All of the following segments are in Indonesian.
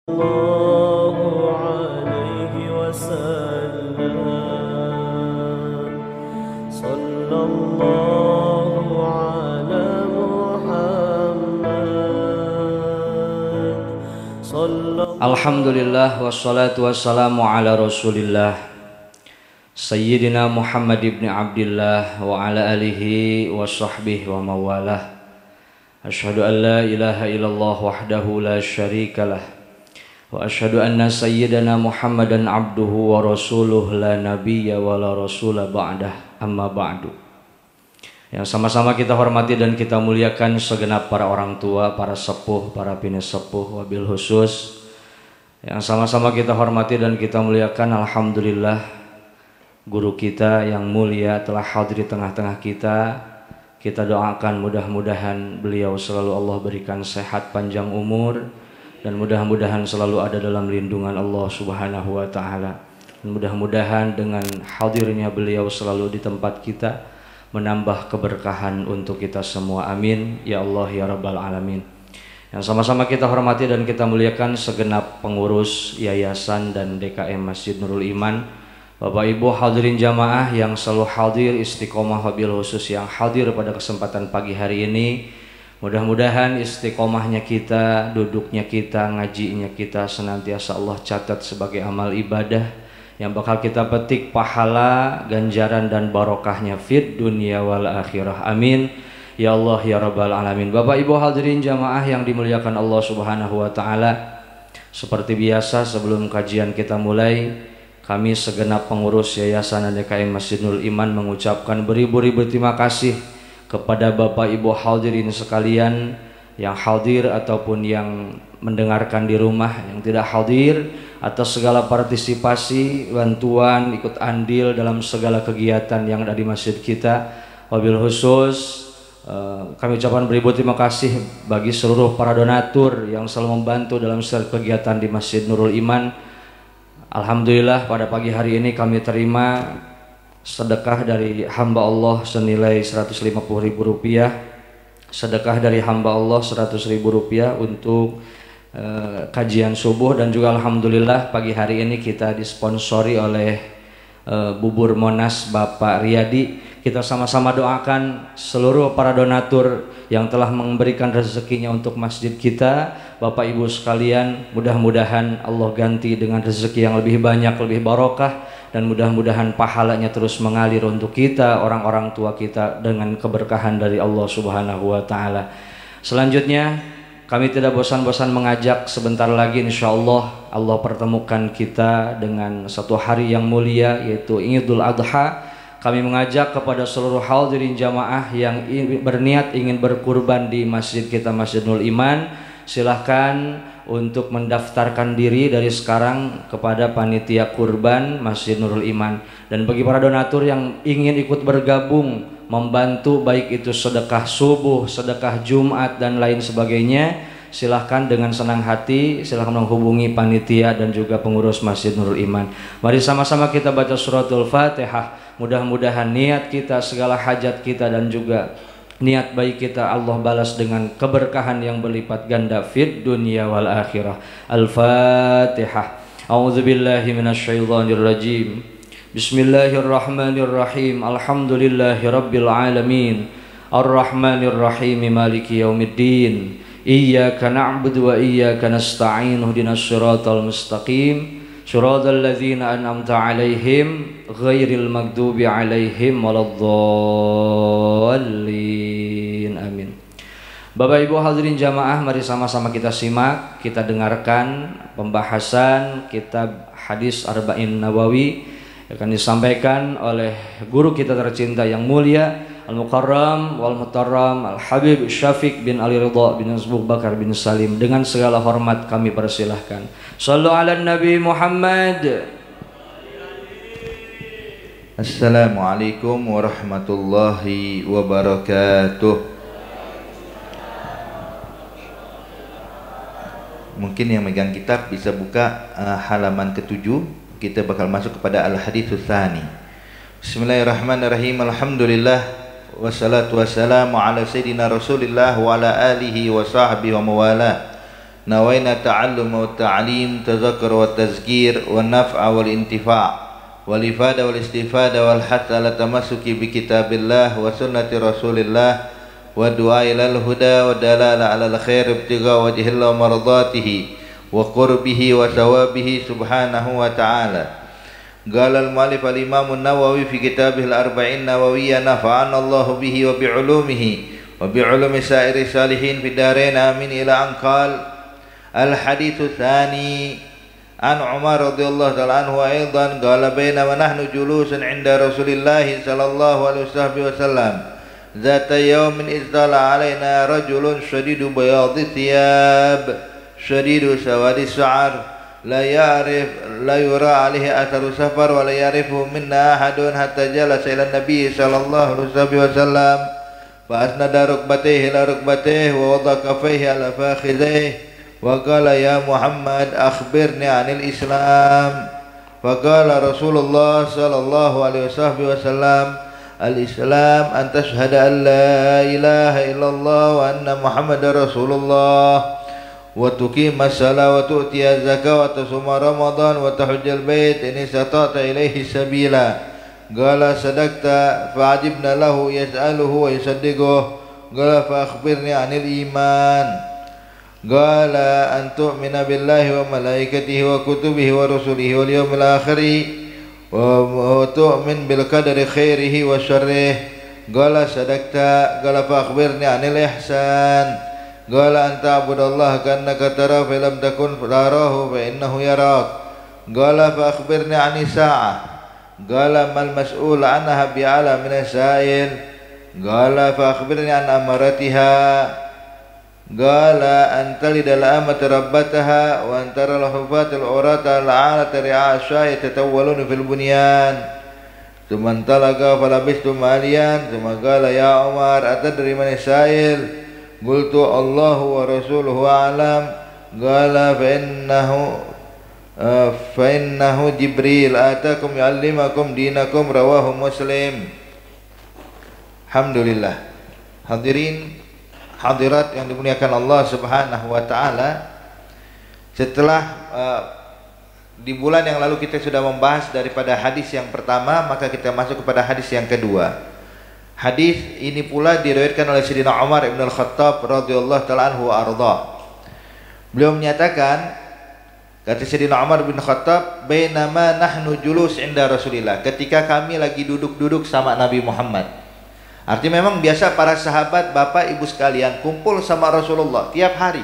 الله عليه وسلم صلى الله على محمد صلى Alhamdulillah wassalatu wassalamu ala rasulillah Sayyidina Muhammad ibn Abdillah wa ala alihi wa sahbihi wa mawalah. Ashhadu an la ilaha illallah wahdahu la syarikalah wa ashhadu anna sayyidana Muhammadan abduhu wa rasuluh la nabiyya wa la rasula ba'dah, amma ba'du. Yang sama-sama kita hormati dan kita muliakan segenap para orang tua, para sepuh, para bini sepuh, wabil khusus yang sama-sama kita hormati dan kita muliakan. Alhamdulillah, guru kita yang mulia telah hadir di tengah-tengah kita. Kita doakan mudah-mudahan beliau selalu Allah berikan sehat panjang umur, dan mudah-mudahan selalu ada dalam lindungan Allah Subhanahu wa Ta'ala. Dan mudah-mudahan dengan hadirnya beliau selalu di tempat kita menambah keberkahan untuk kita semua. Amin ya Allah ya Rabbal Alamin. Yang sama-sama kita hormati dan kita muliakan segenap pengurus yayasan dan DKM Masjid Nurul Iman, Bapak Ibu hadirin jamaah yang selalu hadir, istiqomah wabil khusus yang hadir pada kesempatan pagi hari ini. Mudah-mudahan istiqomahnya kita, duduknya kita, ngajinya kita senantiasa Allah catat sebagai amal ibadah yang bakal kita petik pahala, ganjaran dan barokahnya fid dunia wal akhirah. Amin ya Allah ya Rabbal Alamin. Bapak Ibu hadirin jamaah yang dimuliakan Allah Subhanahu wa Ta'ala, seperti biasa sebelum kajian kita mulai, kami segenap pengurus Yayasan DKM Masjid Nurul Iman mengucapkan beribu-ribu terima kasih kepada Bapak Ibu hadirin sekalian yang hadir ataupun yang mendengarkan di rumah, yang tidak hadir, atas segala partisipasi, bantuan, ikut andil dalam segala kegiatan yang ada di masjid kita. Wabil khusus kami ucapkan beribu terima kasih bagi seluruh para donatur yang selalu membantu dalam setiap kegiatan di Masjid Nurul Iman. Alhamdulillah pada pagi hari ini kami terima sedekah dari hamba Allah senilai Rp150.000, sedekah dari hamba Allah Rp100.000 untuk kajian subuh, dan juga alhamdulillah pagi hari ini kita disponsori oleh Bubur Monas Bapak Riyadi. Kita sama-sama doakan seluruh para donatur yang telah memberikan rezekinya untuk masjid kita. Bapak Ibu sekalian, mudah-mudahan Allah ganti dengan rezeki yang lebih banyak, lebih barokah, dan mudah-mudahan pahalanya terus mengalir untuk kita, orang-orang tua kita, dengan keberkahan dari Allah Subhanahu wa Ta'ala. Selanjutnya kami tidak bosan-bosan mengajak sebentar lagi insya Allah Allah pertemukan kita dengan satu hari yang mulia, yaitu Idul Adha. Kami mengajak kepada seluruh hadirin jamaah yang berniat ingin berkurban di masjid kita Masjid Nurul Iman, silahkan untuk mendaftarkan diri dari sekarang kepada panitia kurban Masjid Nurul Iman. Dan bagi para donatur yang ingin ikut bergabung membantu, baik itu sedekah subuh, sedekah Jumat dan lain sebagainya, silahkan dengan senang hati silahkan menghubungi panitia dan juga pengurus Masjid Nurul Iman. Mari sama-sama kita baca suratul Fatihah. Mudah-mudahan niat kita, segala hajat kita dan juga niat baik kita Allah balas dengan keberkahan yang berlipat ganda fid dunia wal akhirah. Al-Fatihah. A'udzubillahi minasyaitonir rajim. Bismillahirrahmanirrahim. Alhamdulillahirabbil alamin. Arrahmanir rahim. Maliki yaumiddin. Iyyaka na'budu wa iyyaka nasta'in. Ihdinas siratal mustaqim. Shiratal ladzina an'amta 'alaihim ghairil maghdubi 'alaihim waladdallin. Amin. Bapak Ibu hadirin jamaah, mari sama-sama kita simak, kita dengarkan pembahasan kitab hadis Arba'in Nawawi akan disampaikan oleh guru kita tercinta yang mulia Al-Mukarram wal Mutarram Al-Habib Syafiq bin Ali Ridha bin Abu Bakar bin Salim. Dengan segala hormat kami persilahkan. Sallu ala Nabi Muhammad. Assalamualaikum warahmatullahi wabarakatuh. Mungkin yang megang kitab bisa buka halaman ke-7. Kita bakal masuk kepada Al-Haditsus Tsani. Bismillahirrahmanirrahim. Alhamdulillah wassalatu wassalamu ala sayyidina Rasulillah wa ala alihi wa sahbihi wa mawala. نوينا التعلم والتعليم تذكر والتذكير والنفع والانتفاع والإفادة والاستفادة والحث على التمسك بكتاب الله وسنة رسول الله والدعاء إلى الهدى والدلالة على الخير ابتغاء وجه الله ومرضاته وقربه وثوابه سبحانه وتعالى. قال المؤلف الإمام النووي في كتابه الأربعين النووية نفعنا الله به وبعلومه وبعلوم سائر الصالحين في الدارين آمين إلى أن قال. الحديث الثاني عن عمر رضي الله تعالى عنه أيضا قال بينما نحن جلوس عند رسول الله صلى الله عليه وسلم ذات يوم إذ طلع علينا رجل شديد بياض الثياب شديد سواد الشعر لا يرى عليه أثر سفر ولا يعرفه منا أحد حتى جلس إلى النبي صلى الله عليه وسلم فأسند ركبتيه إلى ركبتيه ووضع كفيه على فخذيه وقال يا محمد أخبرني عن الإسلام. فقال رسول الله صلى الله عليه وسلم الإسلام أن تشهد أن لا إله إلا الله وأن محمد رسول الله وتقيم الصلاة وتؤتي الزكاة وتصوم رمضان وتحج البيت إن استطعت إليه سبيلا. قال صدقت. فعجبنا له يسأله ويصدقه. قال فأخبرني عن الإيمان. قال أن تؤمن بالله وملائكته وكتبه ورسله واليوم الآخر وتؤمن بالقدر خيره وشره. قال صدقت. قال فأخبرني عن الإحسان. قال أن تعبد الله كأنك تراه فإن لم تكن تراه فإنه يراك. قال فأخبرني عن الساعة. قال ما المسؤول عنها بأعلم من السائل. قال فأخبرني عن أمارتها. قال أن تلد الأمة ربتها وأن ترى الحفاة العراة العالة رعاء الشاة يتطاولون في البنيان. ثم انطلق فلبثت ماليا ثم قال يا عمر أتدري من السائل؟ قلت الله ورسوله أعلم. قال فإنه جبريل آتاكم يعلمكم دينكم. رواه مسلم. Alhamdulillah. Hadirin hadirat yang dimuliakan Allah Subhanahu wa taala, setelah di bulan yang lalu kita sudah membahas daripada hadis yang pertama, maka kita masuk kepada hadis yang kedua. Hadis ini pula diriwayatkan oleh Sayyidina Umar ibn al-Khattab radhiyallahu taala anhu wa arda. Beliau menyatakan, kata Sayyidina Umar bin Khattab, bainama nahnu julus inda Rasulillah, ketika kami lagi duduk-duduk sama Nabi Muhammad. Artinya memang biasa para sahabat, bapak ibu sekalian, kumpul sama Rasulullah tiap hari,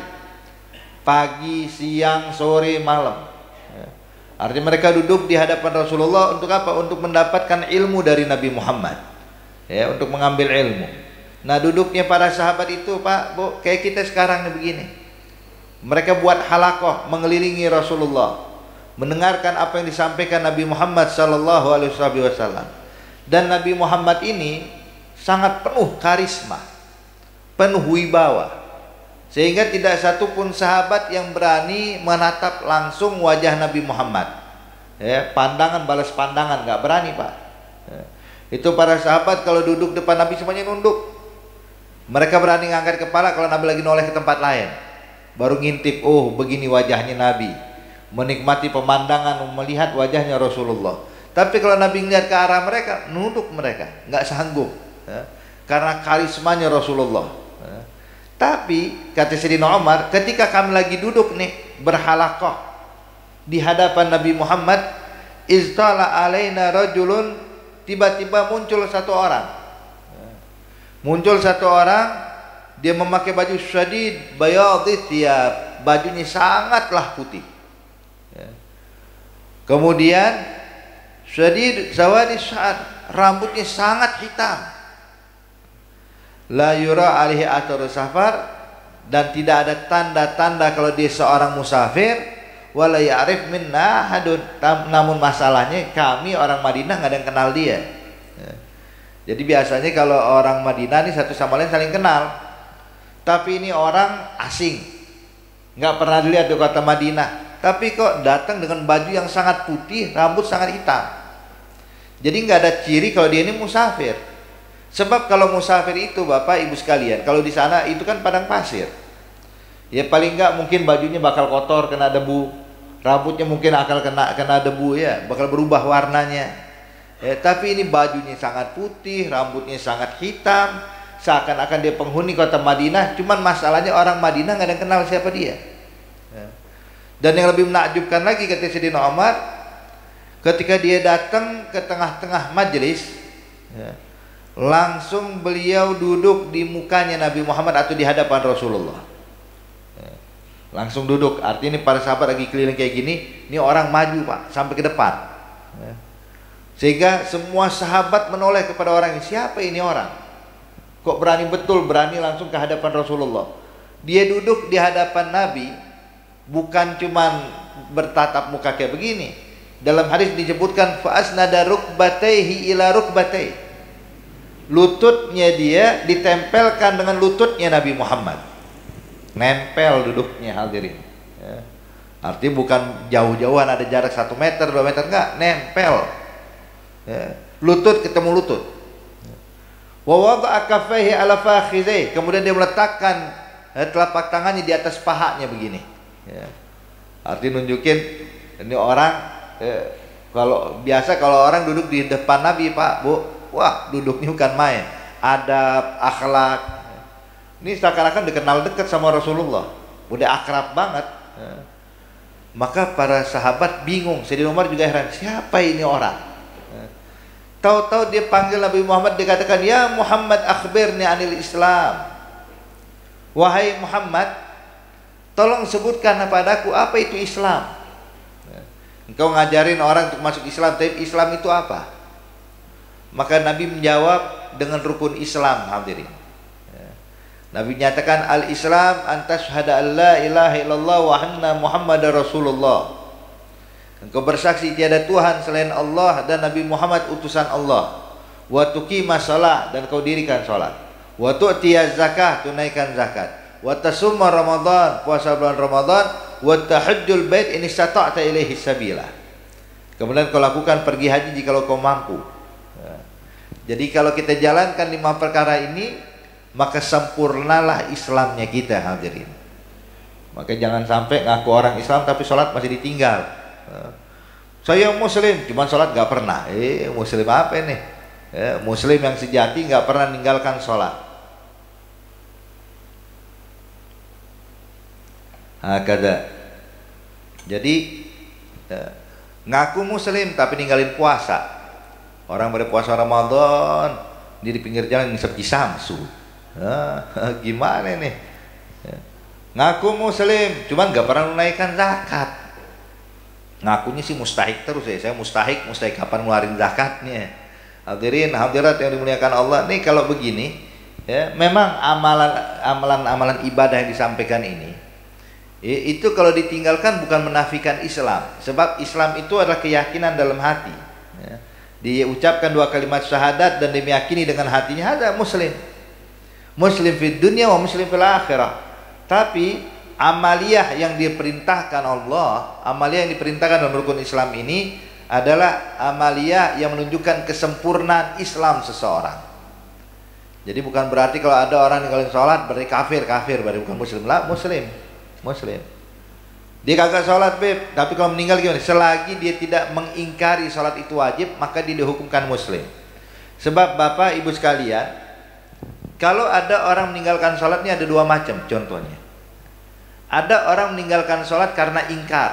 pagi, siang, sore, malam. Artinya mereka duduk di hadapan Rasulullah untuk apa? Untuk mendapatkan ilmu dari Nabi Muhammad, ya, untuk mengambil ilmu. Nah, duduknya para sahabat itu, Pak, Bu, kayak kita sekarang nih begini. Mereka buat halakoh mengelilingi Rasulullah, mendengarkan apa yang disampaikan Nabi Muhammad sallallahu alaihi wasallam. Dan Nabi Muhammad ini sangat penuh karisma, penuh wibawa, sehingga tidak satu pun sahabat yang berani menatap langsung wajah Nabi Muhammad. Ya, pandangan balas pandangan nggak berani, Pak. Ya. Itu para sahabat kalau duduk depan Nabi semuanya nunduk. Mereka berani ngangkat kepala kalau Nabi lagi noleh ke tempat lain, baru ngintip, oh begini wajahnya Nabi, menikmati pemandangan, melihat wajahnya Rasulullah. Tapi kalau Nabi melihat ke arah mereka, nunduk mereka, nggak sanggup. Ya, karena karismanya Rasulullah. Ya. Tapi kata Sayyidina Umar, ketika kami lagi duduk nih berhalaqah di hadapan Nabi Muhammad, iztala alaina rajulun, tiba-tiba muncul satu orang. Ya. Muncul satu orang, dia memakai baju syadid bayadhi thiyab, bajunya sangatlah putih. Ya. Kemudian syadid sawadi sya'ar, rambutnya sangat hitam. La yura alaihi athar safar, dan tidak ada tanda-tanda kalau dia seorang musafir. Wala ya'rif minna hadun, namun masalahnya kami orang Madinah nggak ada yang kenal dia. Ya. Jadi biasanya kalau orang Madinah ini satu sama lain saling kenal, tapi ini orang asing, nggak pernah dilihat di kota Madinah, tapi kok datang dengan baju yang sangat putih, rambut sangat hitam. Jadi nggak ada ciri kalau dia ini musafir. Sebab kalau musafir itu, bapak ibu sekalian, kalau di sana itu kan padang pasir, Ya paling enggak mungkin bajunya bakal kotor kena debu, rambutnya mungkin akan kena debu ya, bakal berubah warnanya. Tapi ini bajunya sangat putih, rambutnya sangat hitam, seakan-akan dia penghuni kota Madinah. Cuman masalahnya orang Madinah nggak ada yang kenal siapa dia. Dan yang lebih menakjubkan lagi kata Sayyidina Umar, ketika dia datang ke tengah-tengah majelis, langsung beliau duduk di mukanya Nabi Muhammad atau di hadapan Rasulullah. Langsung duduk, artinya ini para sahabat lagi keliling kayak gini, ini orang maju Pak sampai ke depan. Sehingga semua sahabat menoleh kepada orang ini, siapa ini orang? Kok berani betul berani langsung ke hadapan Rasulullah? Dia duduk di hadapan Nabi, bukan cuman bertatap muka kayak begini. Dalam hadis disebutkan fa asnada rukbatayhi ila rukbatayhi. Lututnya dia ditempelkan dengan lututnya Nabi Muhammad. Nempel duduknya hadirin. Artinya bukan jauh-jauhan ada jarak 1 meter 2 meter, enggak, nempel. Lutut ketemu lutut. Wa wada'a kaffaihi ala fakhidhi, kemudian dia meletakkan telapak tangannya di atas pahanya begini. Artinya nunjukin ini orang kalau biasa kalau orang duduk di depan Nabi Pak Bu, wah duduknya bukan main, adab, akhlak. Ini seakan-akan dikenal dekat sama Rasulullah, udah akrab banget. Maka para sahabat bingung, Sayyidina Umar juga heran, siapa ini orang? Tahu-tahu dia panggil Nabi Muhammad, dikatakan, ya Muhammad akhbirni anil Islam. Wahai Muhammad, tolong sebutkan padaku apa itu Islam. Engkau ngajarin orang untuk masuk Islam, tapi Islam itu apa? Maka Nabi menjawab dengan rukun Islam, hadirin. Nabi nyatakan al-Islam antashhada an la ilaha illallah wa anna Muhammadar Rasulullah. Engkau bersaksi tiada Tuhan selain Allah dan Nabi Muhammad utusan Allah. Wa tuqimah shalah, dan kau dirikan salat. Wa tu'tiyaz zakah, tunaikan zakat. Wa tasumma Ramadan, puasa bulan Ramadan. Wa tahajjul bait in istata'ta ilaihi sabila. Kemudian kau lakukan pergi haji jika kau mampu. Jadi kalau kita jalankan 5 perkara ini, maka sempurnalah Islamnya kita, hadirin. Maka jangan sampai ngaku orang Islam tapi sholat masih ditinggal. Saya Muslim, cuman sholat nggak pernah. Muslim apa ini? Muslim yang sejati nggak pernah meninggalkan sholat. Hakada. Jadi ngaku Muslim tapi ninggalin puasa. Orang berpuasa Ramadan, dia di pinggir jalan ngisep Cisamsu. Gimana nih? Ngaku Muslim, cuman nggak pernah menunaikan zakat. Ngakunya sih mustahik terus ya. Saya mustahik kapan ngeluarin zakatnya. Hadirin hadirat yang dimuliakan Allah, nih kalau begini ya, memang amalan ibadah yang disampaikan ini itu kalau ditinggalkan bukan menafikan Islam, sebab Islam itu adalah keyakinan dalam hati ya. Dia ucapkan 2 kalimat syahadat dan dia meyakini dengan hatinya, ada muslim fid dunya wa muslim fil akhirah. Tapi amaliyah yang diperintahkan Allah, amaliyah yang diperintahkan dalam rukun Islam ini adalah amaliyah yang menunjukkan kesempurnaan Islam seseorang. Jadi bukan berarti kalau ada orang ninggalin sholat berarti kafir, berarti bukan muslim lah, muslim. Dia kagak sholat beb, tapi kalau meninggal gimana? Selagi dia tidak mengingkari sholat itu wajib, maka dia dihukumkan muslim. Sebab bapak ibu sekalian, kalau ada orang meninggalkan sholat ini ada 2 macam contohnya. Ada orang meninggalkan sholat karena ingkar,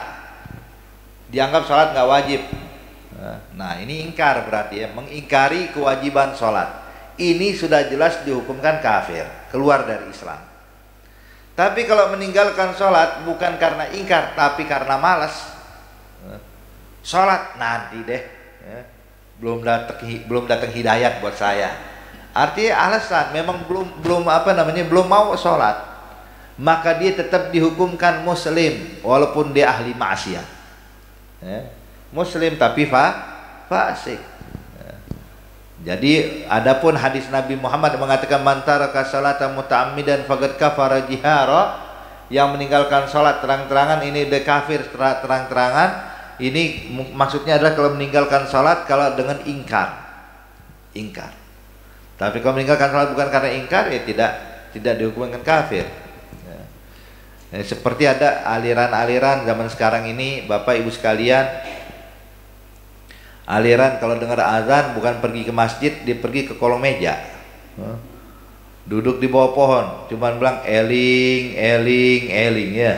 dianggap sholat nggak wajib. Nah ini ingkar berarti ya, mengingkari kewajiban sholat. Ini sudah jelas dihukumkan kafir, keluar dari Islam. Tapi kalau meninggalkan sholat bukan karena ingkar, tapi karena malas, sholat nanti deh, belum datang hidayat buat saya. Artinya alasan memang belum mau sholat. Maka dia tetap dihukumkan muslim walaupun dia ahli maksiat. Muslim tapi fasik. Jadi adapun hadis Nabi Muhammad mengatakan man taraka salata muta'ammidan faqad kafara jihara, yang meninggalkan salat terang-terangan ini dia kafir terang-terangan. Ini maksudnya adalah kalau meninggalkan salat kalau dengan ingkar. Tapi kalau meninggalkan salat bukan karena ingkar ya tidak dihukumkan kafir. Seperti ada aliran-aliran zaman sekarang ini, Bapak Ibu sekalian, aliran kalau dengar azan bukan pergi ke masjid, dia pergi ke kolong meja, duduk di bawah pohon, cuman bilang eling, eling, eling ya.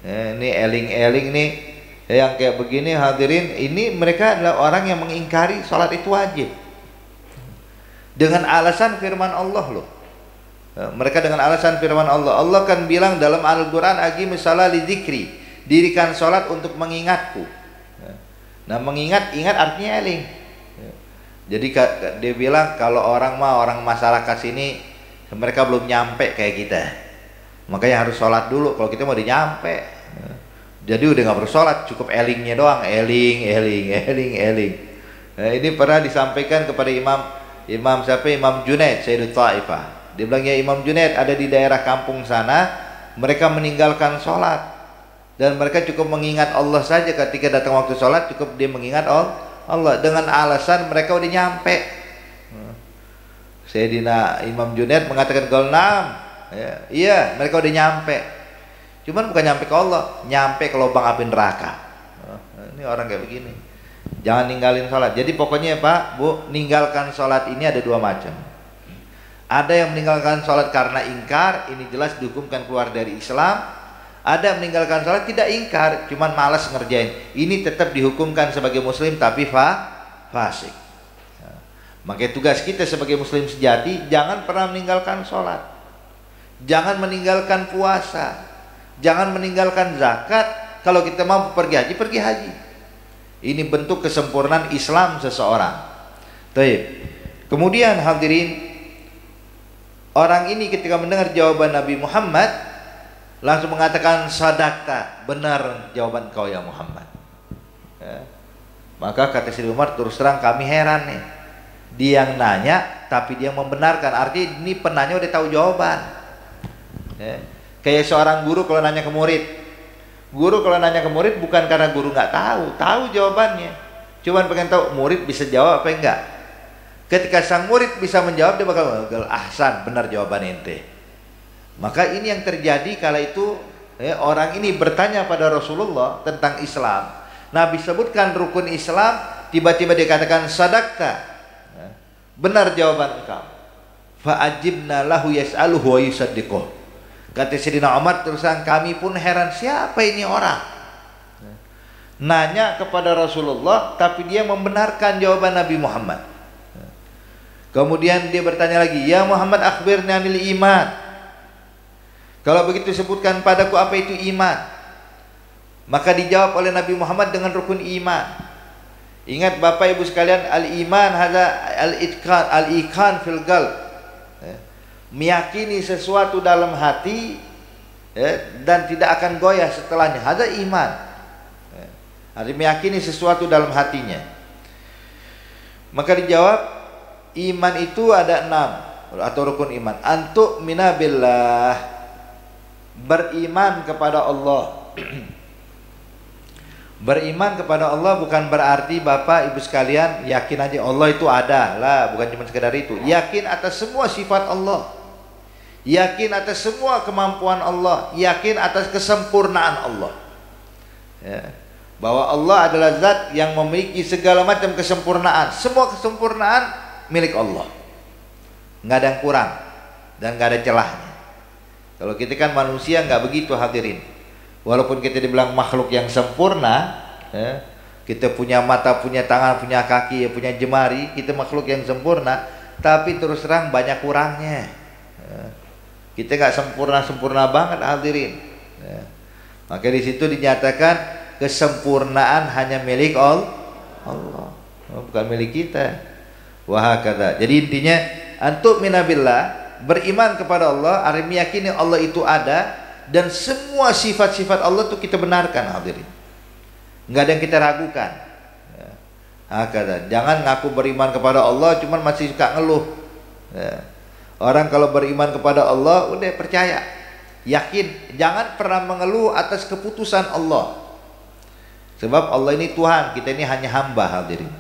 Ini eling, eling nih, yang kayak begini hadirin, ini mereka adalah orang yang mengingkari sholat itu wajib dengan alasan firman Allah loh. Mereka dengan alasan firman Allah. Allah kan bilang dalam Al-Quran, aqimis shalah li dzikri, dirikan sholat untuk mengingatku. Nah, ingat artinya eling. Jadi dia bilang kalau orang masyarakat sini mereka belum nyampe kayak kita, makanya harus sholat dulu. Kalau kita mau nyampe, jadi udah nggak perlu sholat, cukup elingnya doang, eling, eling, eling, eling. Nah, ini pernah disampaikan kepada Imam siapa? Imam Junaid Sayyidut Taifah. Dia bilang, ya Imam Junaid, ada di daerah kampung sana mereka meninggalkan sholat dan mereka cukup mengingat Allah saja. Ketika datang waktu sholat cukup dia mengingat Allah dengan alasan mereka udah nyampe. Sayyidina Imam Junaid mengatakan golnam, iya mereka udah nyampe, cuman bukan nyampe ke Allah, nyampe ke lubang api neraka. Ini orang kayak begini, jangan ninggalin sholat. Jadi pokoknya Pak Bu, ninggalkan sholat ini ada dua macam. Ada yang meninggalkan sholat karena ingkar, ini jelas dihukumkan keluar dari Islam. Ada yang meninggalkan sholat tidak ingkar, cuman malas ngerjain, ini tetap dihukumkan sebagai muslim tapi fasik. Makanya tugas kita sebagai muslim sejati, jangan pernah meninggalkan sholat, jangan meninggalkan puasa, jangan meninggalkan zakat. Kalau kita mampu pergi haji. Ini bentuk kesempurnaan Islam seseorang. Baik. Kemudian hadirin, orang ini ketika mendengar jawaban Nabi Muhammad langsung mengatakan sadaqta, benar jawaban kau ya Muhammad. Maka kata Sayyidina Umar, terus terang kami heran nih, dia yang nanya tapi dia membenarkan, artinya ini penanya udah tahu jawaban. Kayak seorang guru kalau nanya ke murid, bukan karena guru nggak tahu jawabannya, cuman pengen tahu murid bisa jawab apa enggak. Ketika sang murid bisa menjawab, dia bakal ahsan, benar jawaban ente. Maka ini yang terjadi kala itu, orang ini bertanya pada Rasulullah tentang Islam. Nabi sebutkan rukun Islam, tiba-tiba dikatakan sadaqta, benar jawaban engkau. Fa'ajibna lahu yas'aluhu wa yusaddiquh. Kata Sayyidina Umar, terus kami pun heran, siapa ini orang nanya kepada Rasulullah tapi dia membenarkan jawaban Nabi Muhammad. Kemudian dia bertanya lagi, ya Muhammad akhbirni anil iman. Kalau begitu sebutkan padaku apa itu iman. Maka dijawab oleh Nabi Muhammad dengan rukun iman. Ingat Bapak Ibu sekalian, al-iman hadza al-iqan fil qalb. Meyakini sesuatu dalam hati dan tidak akan goyah setelahnya. Hadza iman. Artinya meyakini sesuatu dalam hatinya. Maka dijawab, iman itu ada 6 atau rukun iman. Antuk minabillah, beriman kepada Allah. Beriman kepada Allah bukan berarti Bapak Ibu sekalian yakin aja Allah itu ada lah, bukan cuma sekedar itu. Yakin atas semua sifat Allah, yakin atas semua kemampuan Allah, yakin atas kesempurnaan Allah, bahwa Allah adalah zat yang memiliki segala macam kesempurnaan. Semua kesempurnaan milik Allah, nggak ada yang kurang dan nggak ada celahnya. Kalau kita kan manusia nggak begitu hadirin. Walaupun kita dibilang makhluk yang sempurna, kita punya mata, punya tangan, punya kaki, punya jemari, kita makhluk yang sempurna, tapi terus terang banyak kurangnya. Kita nggak sempurna banget hadirin. Maka di situ dinyatakan kesempurnaan hanya milik Allah, bukan milik kita. Wahakata. Jadi intinya antuk minabillah, beriman kepada Allah, artinya meyakini Allah itu ada dan semua sifat-sifat Allah itu kita benarkan hadirin. Nggak ada yang kita ragukan. Hakata. Jangan ngaku beriman kepada Allah cuman masih suka ngeluh. Orang kalau beriman kepada Allah udah percaya, yakin, jangan pernah mengeluh atas keputusan Allah. Sebab Allah ini Tuhan, kita ini hanya hamba hadirin.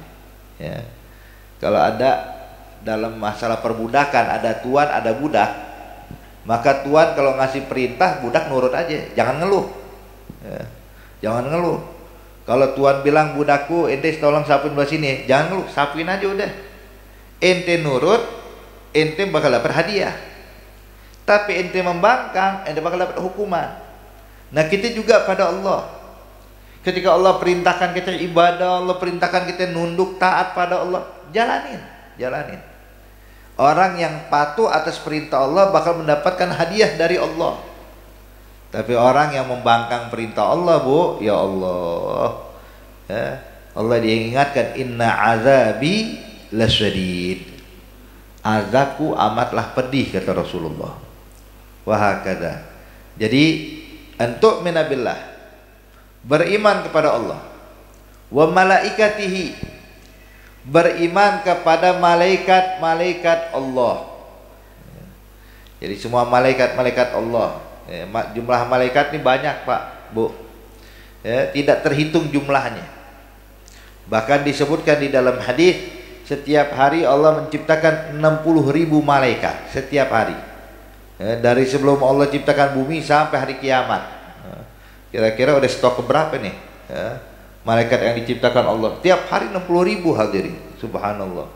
Kalau ada dalam masalah perbudakan ada tuan ada budak, Maka Tuan kalau ngasih perintah, budak nurut aja, jangan ngeluh. Ya, jangan ngeluh. Kalau Tuan bilang, budakku ente tolong sapuin belah sini, jangan ngeluh, sapuin aja udah. Ente nurut, ente bakal dapat hadiah. Tapi ente membangkang, ente bakal dapat hukuman. Nah kita juga pada Allah, ketika Allah perintahkan kita ibadah, Allah perintahkan kita nunduk taat pada Allah, jalanin. Orang yang patuh atas perintah Allah bakal mendapatkan hadiah dari Allah. Tapi orang yang membangkang perintah Allah, Bu, ya Allah, ya, Allah diingatkan, inna azabi lasyadid, azabku amatlah pedih, kata Rasulullah. Wahakadha. Jadi antuk minabillah, beriman kepada Allah, wa malaikatihi, beriman kepada malaikat-malaikat Allah. Jadi semua malaikat-malaikat Allah, ya, jumlah malaikat ini banyak Pak, Bu, ya, tidak terhitung jumlahnya. Bahkan disebutkan di dalam hadis, setiap hari Allah menciptakan 60.000 malaikat setiap hari, ya, dari sebelum Allah ciptakan bumi sampai hari kiamat. Kira-kira udah stok keberapa nih, ya, malaikat yang diciptakan Allah? Tiap hari 60.000 hadirin, subhanallah.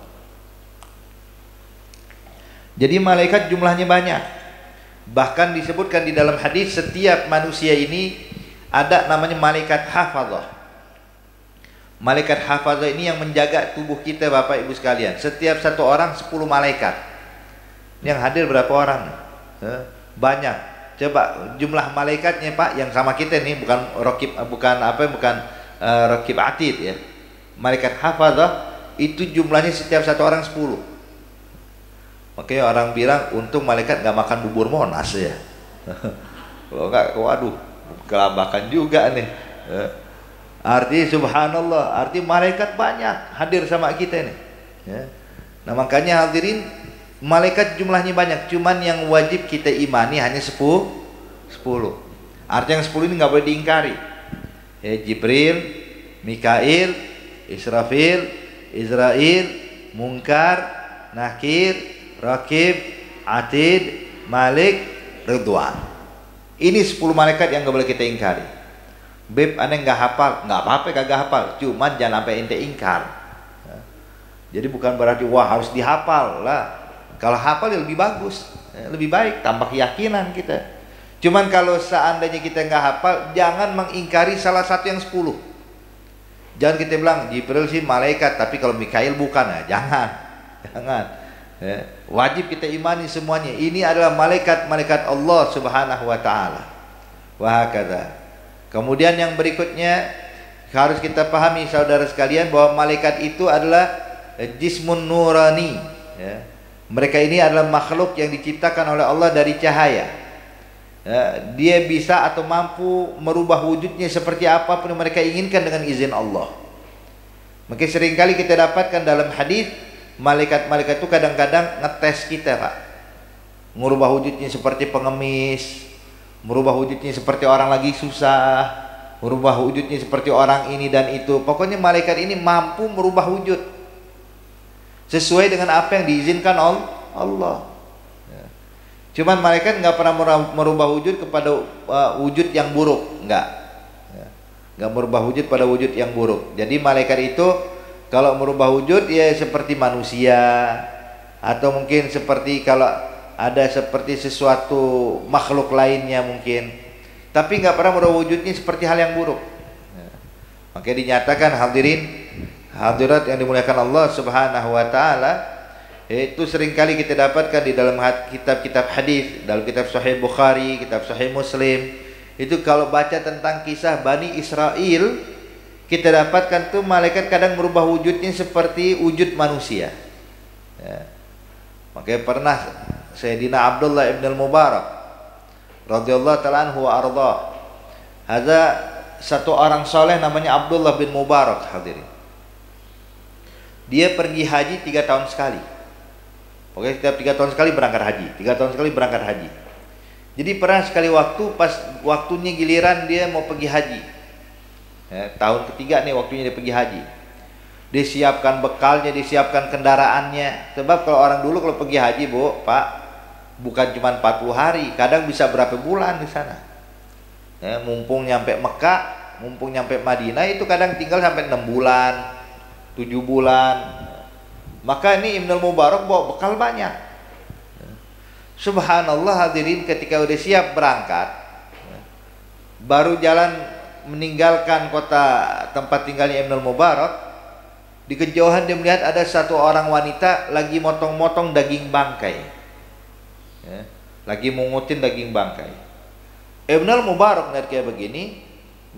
Jadi malaikat jumlahnya banyak. Bahkan disebutkan di dalam hadis, setiap manusia ini ada namanya malaikat hafazah. Malaikat hafazah ini yang menjaga tubuh kita, Bapak Ibu sekalian. Setiap satu orang 10 malaikat. Yang hadir berapa orang? Banyak. Coba jumlah malaikatnya Pak, yang sama kita nih, bukan raqib, bukan raqib atid ya. Malaikat hafazah itu jumlahnya setiap satu orang 10. Makanya orang bilang untung malaikat nggak makan bubur Monas ya. Kalau nggak, waduh, kelabakan juga nih. Arti subhanallah, arti malaikat banyak hadir sama kita nih. Ya. Nah makanya hadirin, malaikat jumlahnya banyak, cuman yang wajib kita imani hanya 10. Arti yang 10 ini nggak boleh diingkari. Ya, Jibril, Mikail, Israfil, Israil, Munkar, Nakir, Raqib, Atid, Malik, Ridwan. Ini 10 malaikat yang nggak boleh kita ingkari. Beb, aneh nggak hafal, nggak apa-apa kagak hafal, cuman jangan sampai ente ingkar. Jadi bukan berarti wah harus dihafal lah. Kalau hafal ya lebih bagus, lebih baik, tambah keyakinan kita. Cuman kalau seandainya kita nggak hafal, jangan mengingkari salah satu yang 10. Jangan kita bilang Jibril sih malaikat, tapi kalau Mikail bukan, ya jangan. Ya. Wajib kita imani semuanya. Ini adalah malaikat-malaikat Allah Subhanahu wa taala. Wahakadha. Kemudian yang berikutnya harus kita pahami saudara sekalian, bahwa malaikat itu adalah jismun nurani, ya. Mereka ini adalah makhluk yang diciptakan oleh Allah dari cahaya, ya. Dia bisa atau mampu merubah wujudnya seperti apapun yang mereka inginkan dengan izin Allah. Maka seringkali kita dapatkan dalam hadis, malaikat-malaikat itu kadang-kadang ngetes kita Pak, merubah wujudnya seperti pengemis, merubah wujudnya seperti orang lagi susah, merubah wujudnya seperti orang ini dan itu. Pokoknya malaikat ini mampu merubah wujud sesuai dengan apa yang diizinkan Allah. Cuman malaikat nggak pernah merubah wujud kepada wujud yang buruk, nggak merubah wujud pada wujud yang buruk. Jadi malaikat itu kalau merubah wujud ya seperti manusia, atau mungkin seperti kalau ada seperti sesuatu makhluk lainnya mungkin, tapi nggak pernah merubah wujudnya seperti hal yang buruk. Makanya dinyatakan hadirin hadirat yang dimuliakan Allah Subhanahu wa taala, itu seringkali kita dapatkan di dalam kitab-kitab hadis, dalam kitab Sahih Bukhari, kitab Sahih Muslim. Itu kalau baca tentang kisah Bani Israel, kita dapatkan tuh malaikat kadang merubah wujudnya seperti wujud manusia. Ya. Makanya pernah Sayyidina Abdullah ibn al-Mubarak radhiyallahu ta'ala anhu wa ardhah, ada satu orang soleh namanya Abdullah bin Mubarak hadirin. Dia pergi haji 3 tahun sekali. Oke, setiap 3 tahun sekali berangkat haji, 3 tahun sekali berangkat haji. Jadi pernah sekali waktu, pas waktunya giliran dia mau pergi haji, ya, tahun ketiga nih waktunya dia pergi haji. Disiapkan bekalnya, disiapkan kendaraannya. Sebab kalau orang dulu kalau pergi haji, Bu, Pak, bukan cuma 40 hari, kadang bisa berapa bulan di sana. Ya, mumpung nyampe Mekah, mumpung nyampe Madinah itu kadang tinggal sampai 6 bulan, 7 bulan. Maka ini Ibnul Mubarak bawa bekal banyak. Subhanallah hadirin, ketika udah siap berangkat, baru jalan meninggalkan kota tempat tinggalnya Ibnul Mubarak, di kejauhan dia melihat ada satu orang wanita lagi motong-motong daging bangkai. Ya, lagi mungutin daging bangkai. Ibnul Mubarak melihat kayak begini,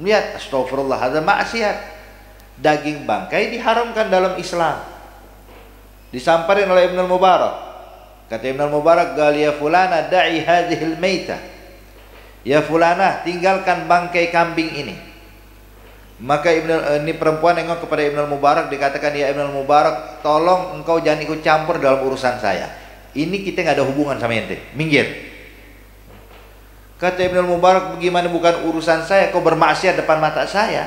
melihat astagfirullah, ada maksiat. Daging bangkai diharamkan dalam Islam. Disamperin oleh Ibnul Mubarak. Kata Ibnul Mubarak, "Gal ya fulana da'i hadhil maitah." Ya fulana, tinggalkan bangkai kambing ini. Maka ini perempuan nengok kepada Ibnul Mubarak, dikatakan, "Ya Ibnul Mubarak, tolong engkau jangan ikut campur dalam urusan saya. Ini kita nggak ada hubungan sama ente. Minggir." Kata Ibnul Mubarak, "Bagaimana bukan urusan saya? Kau bermaksiat depan mata saya.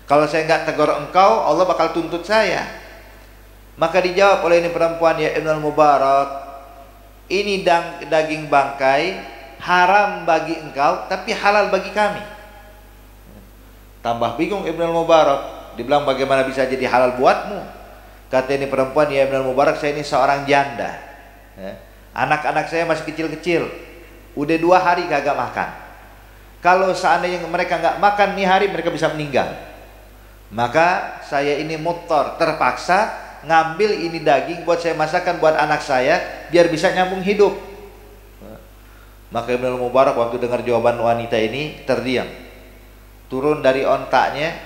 Kalau saya nggak tegur engkau, Allah bakal tuntut saya." Maka dijawab oleh ini perempuan, "Ya Ibnul Mubarak, ini daging bangkai haram bagi engkau, tapi halal bagi kami." Tambah bingung Ibnul Mubarak, dibilang bagaimana bisa jadi halal buatmu? Kata ini perempuan, "Ya Ibnul Mubarak, saya ini seorang janda. Anak-anak saya masih kecil-kecil, udah 2 hari kagak makan. Kalau seandainya mereka nggak makan nih hari, mereka bisa meninggal. Maka saya ini muttar, terpaksa ngambil ini daging buat saya masakan buat anak saya biar bisa nyambung hidup." Maka Ibnul Mubarak waktu dengar jawaban wanita ini terdiam. Turun dari ontaknya,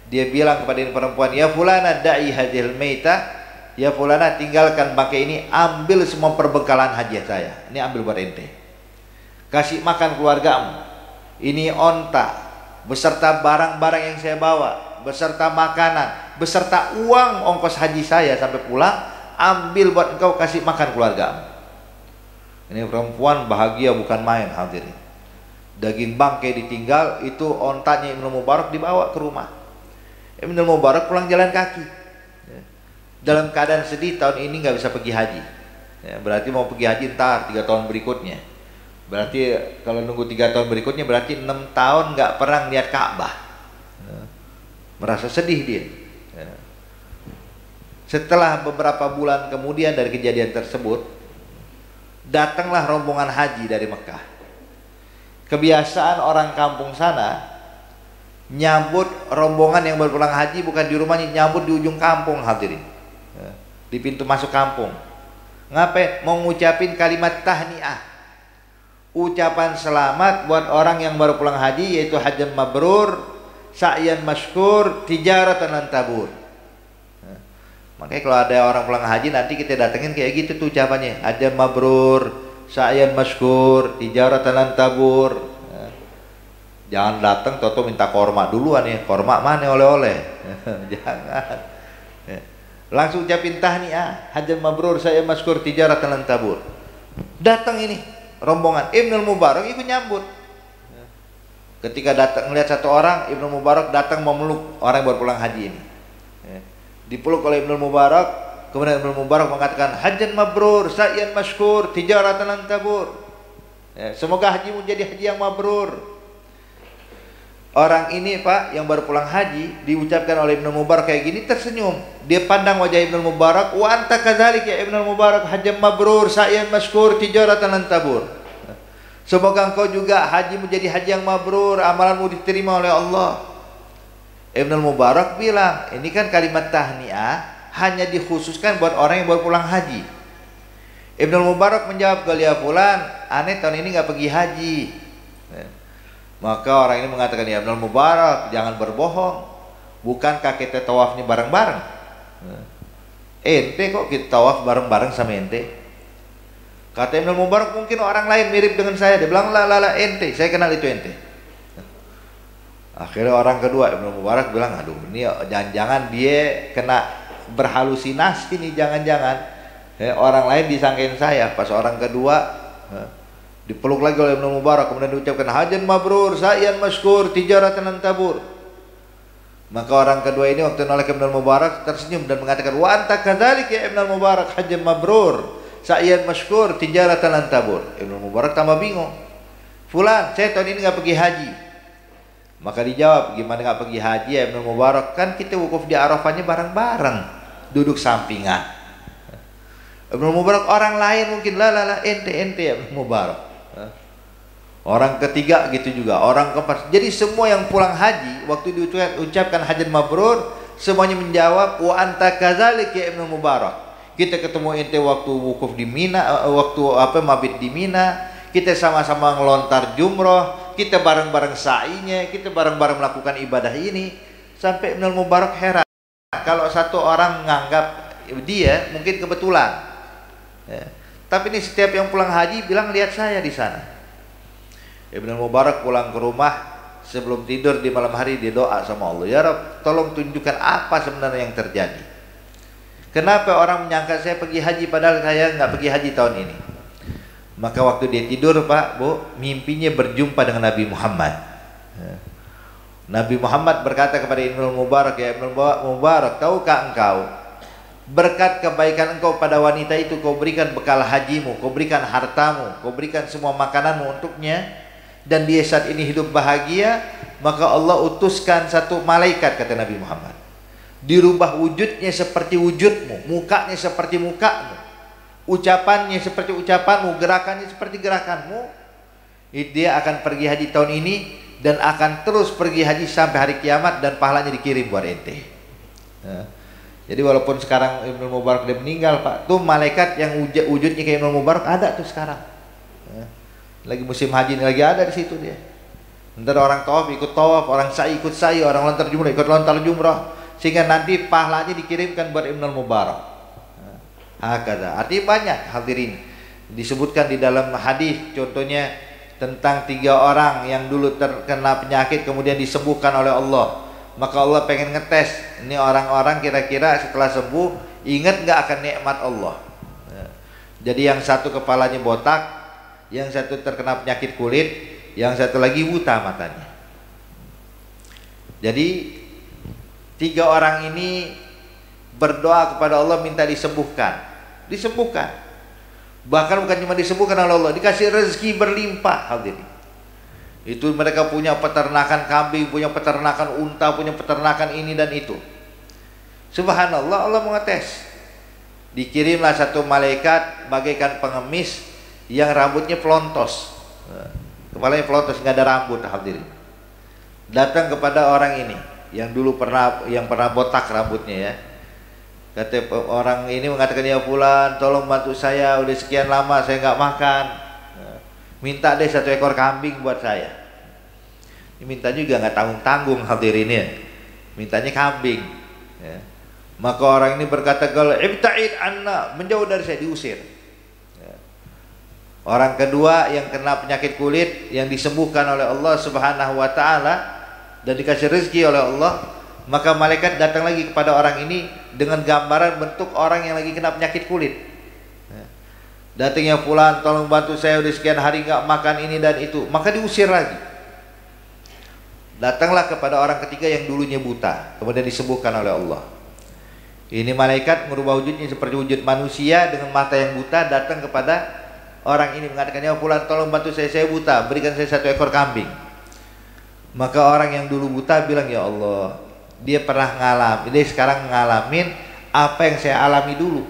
dia bilang kepada ini perempuan, "Ya fulana da'i hadhil maitah." Ya fulana, tinggalkan bangkai ini, ambil semua perbekalan haji saya. Ini ambil buat ente. Kasih makan keluargamu. Ini onta beserta barang-barang yang saya bawa, beserta makanan, beserta uang ongkos haji saya sampai pulang, ambil buat engkau, kasih makan keluargamu. Ini perempuan bahagia bukan main hadirin. Daging bangkai ditinggal, itu ontanya Ibnul Mubarak dibawa ke rumah. Ibnul Mubarak pulang jalan kaki. Dalam keadaan sedih, tahun ini nggak bisa pergi haji. Berarti mau pergi haji ntar 3 tahun berikutnya. Berarti kalau nunggu 3 tahun berikutnya berarti 6 tahun nggak pernah lihat Ka'bah. Merasa sedih dia. Setelah beberapa bulan kemudian dari kejadian tersebut, datanglah rombongan haji dari Mekah. Kebiasaan orang kampung sana nyambut rombongan yang berpulang haji bukan di rumahnya, nyambut di ujung kampung hadirin, di pintu masuk kampung. Ngapain? Mau ngucapin kalimat tahniah, ucapan selamat buat orang yang baru pulang haji, yaitu hajjan mabrur, sa'yan masykur, tijaratan lan tabur. Makanya kalau ada orang pulang haji nanti kita datengin kayak gitu tuh ucapannya, hajjan mabrur, sa'yan masykur, tijaratan lan tabur. Jangan datang toto minta korma duluan ya, korma mana oleh-oleh. Jangan. Langsung ucapin tahniah, hajjan mabrur, sa'yan masykur, tijaratan lan tabur. Datang ini rombongan, Ibnul Mubarak ikut nyambut. Ketika datang melihat satu orang, Ibnul Mubarak datang memeluk orang yang baru pulang haji ini. Dipeluk oleh Ibnul Mubarak, kemudian Ibnul Mubarak mengatakan, "Hajjan mabrur, sa'yan masykur, tijaratan lan tabur." Semoga hajimu jadi haji yang mabrur. Orang ini Pak yang baru pulang haji diucapkan oleh Ibnul Mubarak kayak gini, tersenyum. Dia pandang wajah Ibnul Mubarak, "Wa anta kadzalik ya Ibnul Mubarak, hajjan mabrur, sa'yan masykur, tijaratan lan tabur." Semoga engkau juga hajimu jadi haji yang mabrur, amalanmu diterima oleh Allah. Ibnul Mubarak bilang, ini kan kalimat tahniah hanya dikhususkan buat orang yang baru pulang haji. Ibnul Mubarak menjawab, "Galia fulan, aneh tahun ini nggak pergi haji." Maka orang ini mengatakan, "Ya Ibnul Mubarak, jangan berbohong. Bukankah kita tawaf ini bareng-bareng? Ente kok kita tawaf bareng-bareng sama ente?" Kata Ibnul Mubarak, "Mungkin orang lain mirip dengan saya." Dia bilang, "La ente, saya kenal itu ente." Akhirnya orang kedua Ibnul Mubarak bilang, "Aduh, ini jangan-jangan dia kena berhalusinasi nih, jangan-jangan orang lain disangkain saya." Pas orang kedua dipeluk lagi oleh Ibnul Mubarak, kemudian diucapkan, "Hajjan mabrur, sa'yan masykur, tijaratan lan tabur." Maka orang kedua ini waktu nolak Ibnul Mubarak tersenyum dan mengatakan, "Wa anta kadzalik ya Ibnul Mubarak, hajjan mabrur, sa'yan masykur tijaratan lan tabur. Ibnu Mubarak tambah bingung. Fulan, saya tahun ini nggak pergi haji. Maka dijawab, gimana nggak pergi haji ya Ibnu Mubarak? Kan kita wukuf di Arafahnya bareng-bareng, duduk sampingan. Ibnu Mubarak orang lain mungkin lah ente ya Ibnu Mubarak. Orang ketiga gitu juga, orang keempat. Jadi semua yang pulang haji waktu diucapkan hajat mabrur, semuanya menjawab wa anta kadzalik ya Ibnu Mubarak. Kita ketemu ente waktu wukuf di Mina, waktu mabit di Mina, kita sama-sama ngelontar jumroh, kita bareng-bareng sa'inya, kita bareng-bareng melakukan ibadah ini. Sampai Ibnu Mubarak heran kalau satu orang menganggap dia mungkin kebetulan. Ya. Tapi ini setiap yang pulang haji bilang lihat saya di sana. Ibnu Mubarak pulang ke rumah sebelum tidur di malam hari dia doa sama Allah, ya Rabb, tolong tunjukkan apa sebenarnya yang terjadi. Kenapa orang menyangka saya pergi haji padahal saya nggak pergi haji tahun ini? Maka waktu dia tidur Pak, Bu, mimpinya berjumpa dengan Nabi Muhammad. Nabi Muhammad berkata kepada Ibnu Mubarak, ya Ibnu Mubarak, tahukah engkau berkat kebaikan engkau pada wanita itu kau berikan bekal hajimu, kau berikan hartamu, kau berikan semua makananmu untuknya, dan dia saat ini hidup bahagia, maka Allah utuskan satu malaikat, kata Nabi Muhammad, dirubah wujudnya seperti wujudmu, mukanya seperti mukamu, ucapannya seperti ucapanmu, gerakannya seperti gerakanmu. Dia akan pergi haji tahun ini dan akan terus pergi haji sampai hari kiamat dan pahalanya dikirim buat ente. Jadi walaupun sekarang Ibnu Mubarak dia meninggal Pak, tuh malaikat yang wujudnya kayak Ibnu Mubarak ada tuh sekarang. Lagi musim haji ini lagi ada di situ dia. Ntar orang tawaf ikut tawaf, orang sa'i ikut sa'i, orang lontar jumrah ikut lontar jumrah, sehingga nanti pahalanya dikirimkan buat Ibnu Mubarak. Hakada. Artinya banyak hadirin disebutkan di dalam hadis, contohnya tentang 3 orang yang dulu terkena penyakit kemudian disembuhkan oleh Allah. Maka Allah pengen ngetes ini orang-orang kira-kira setelah sembuh ingat nggak akan nikmat Allah. Jadi yang satu kepalanya botak, yang satu terkena penyakit kulit, yang satu lagi buta matanya. Jadi 3 orang ini berdoa kepada Allah minta disembuhkan. Bahkan bukan cuma disembuhkan oleh Allah, dikasih rezeki berlimpah hadirin. Itu mereka punya peternakan kambing, punya peternakan unta, punya peternakan ini dan itu. Subhanallah, Allah mengetes. Dikirimlah satu malaikat bagaikan pengemis yang rambutnya pelontos, kepalanya pelontos, nggak ada rambut hadirin. Datang kepada orang ini yang dulu pernah botak rambutnya ya. Kata orang ini mengatakan, ya fulan, tolong bantu saya, udah sekian lama saya nggak makan, minta deh 1 ekor kambing buat saya. Ini minta juga nggak tanggung-tanggung hadirin ya, mintanya kambing ya. Maka orang ini berkata, kalau ibta'id anna, menjauh dari saya, diusir. Orang kedua yang kena penyakit kulit yang disembuhkan oleh Allah Subhanahu wa taala dan dikasih rezeki oleh Allah, maka malaikat datang lagi kepada orang ini dengan gambaran bentuk orang yang lagi kena penyakit kulit. Datangnya fulan, tolong bantu saya, udah sekian hari nggak makan ini dan itu, maka diusir lagi. Datanglah kepada orang ketiga yang dulunya buta, kemudian disembuhkan oleh Allah. Ini malaikat merubah wujudnya seperti wujud manusia dengan mata yang buta, datang kepada orang ini mengatakan, ya fulan, tolong bantu saya buta, berikan saya 1 ekor kambing. Maka orang yang dulu buta bilang, ya Allah, dia pernah ngalamin, dia sekarang ngalamin apa yang saya alami dulu.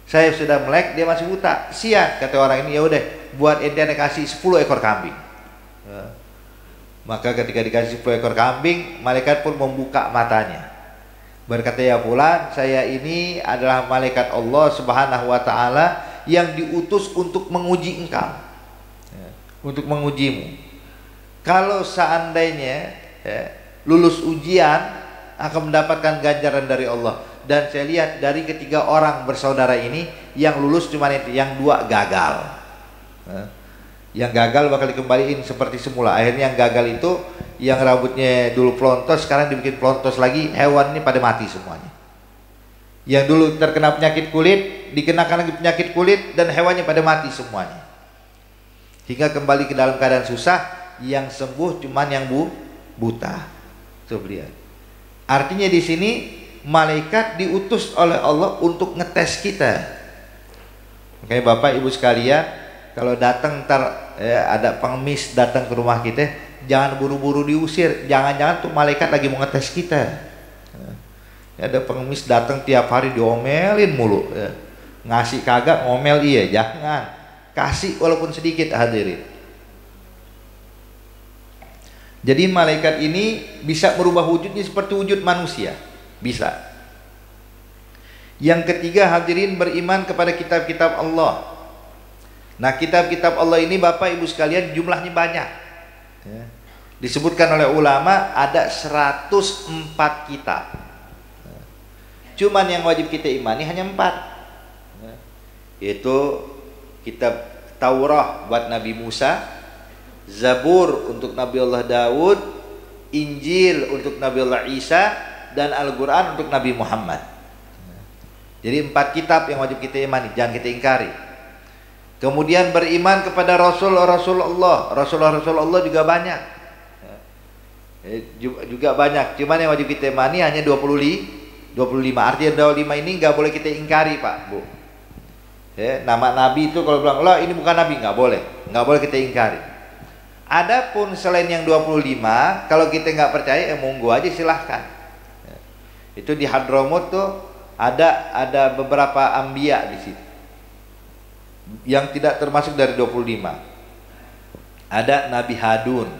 Saya sudah melek, dia masih buta. Siap, kata orang ini, ya udah, buat ente kasih 10 ekor kambing. Maka ketika dikasih 10 ekor kambing, malaikat pun membuka matanya. Berkata, ya fulan, saya ini adalah malaikat Allah Subhanahu wa taala yang diutus untuk menguji engkau, untuk mengujimu. Kalau seandainya lulus ujian akan mendapatkan ganjaran dari Allah. Dan saya lihat dari ketiga orang bersaudara ini yang lulus cuma itu, yang 2 gagal. Yang gagal bakal dikembaliin seperti semula. Akhirnya yang gagal itu, yang rambutnya dulu pelontos sekarang dibikin pelontos lagi, hewan ini pada mati semuanya. Yang dulu terkena penyakit kulit dikenakan lagi penyakit kulit dan hewannya pada mati semuanya. Hingga kembali ke dalam keadaan susah, yang sembuh cuman yang buta. Coba lihat. Artinya di sini malaikat diutus oleh Allah untuk ngetes kita. Makanya Bapak Ibu sekalian, kalau datang ntar ada pengemis datang ke rumah kita, jangan buru-buru diusir. Jangan-jangan tuh malaikat lagi mau ngetes kita. Ada pengemis datang tiap hari diomelin mulu. Ngasih kagak, ngomel iya, jangan. Kasih walaupun sedikit, hadirin. Jadi malaikat ini bisa merubah wujudnya seperti wujud manusia, bisa. Yang ketiga, hadirin, beriman kepada kitab-kitab Allah. Nah, kitab-kitab Allah ini Bapak Ibu sekalian jumlahnya banyak. Disebutkan oleh ulama ada 104 kitab. Cuman yang wajib kita imani hanya 4. Yaitu kitab Taurat buat Nabi Musa, Zabur untuk Nabi Allah Daud, Injil untuk Nabi Allah Isa, dan Al-Quran untuk Nabi Muhammad. Jadi 4 kitab yang wajib kita imani, jangan kita ingkari. Kemudian beriman kepada Rasul-Rasul Allah juga banyak. Juga banyak. Cuman yang wajib kita imani hanya 25. Artinya 25 ini nggak boleh kita ingkari, Pak, Bu. Nama Nabi itu kalau bilang, "Lah, ini bukan Nabi," nggak boleh kita ingkari. Adapun selain yang 25, kalau kita nggak percaya, monggo aja silahkan. Itu di Hadramut tuh ada beberapa anbiya di situ yang tidak termasuk dari 25. Ada Nabi Hadun,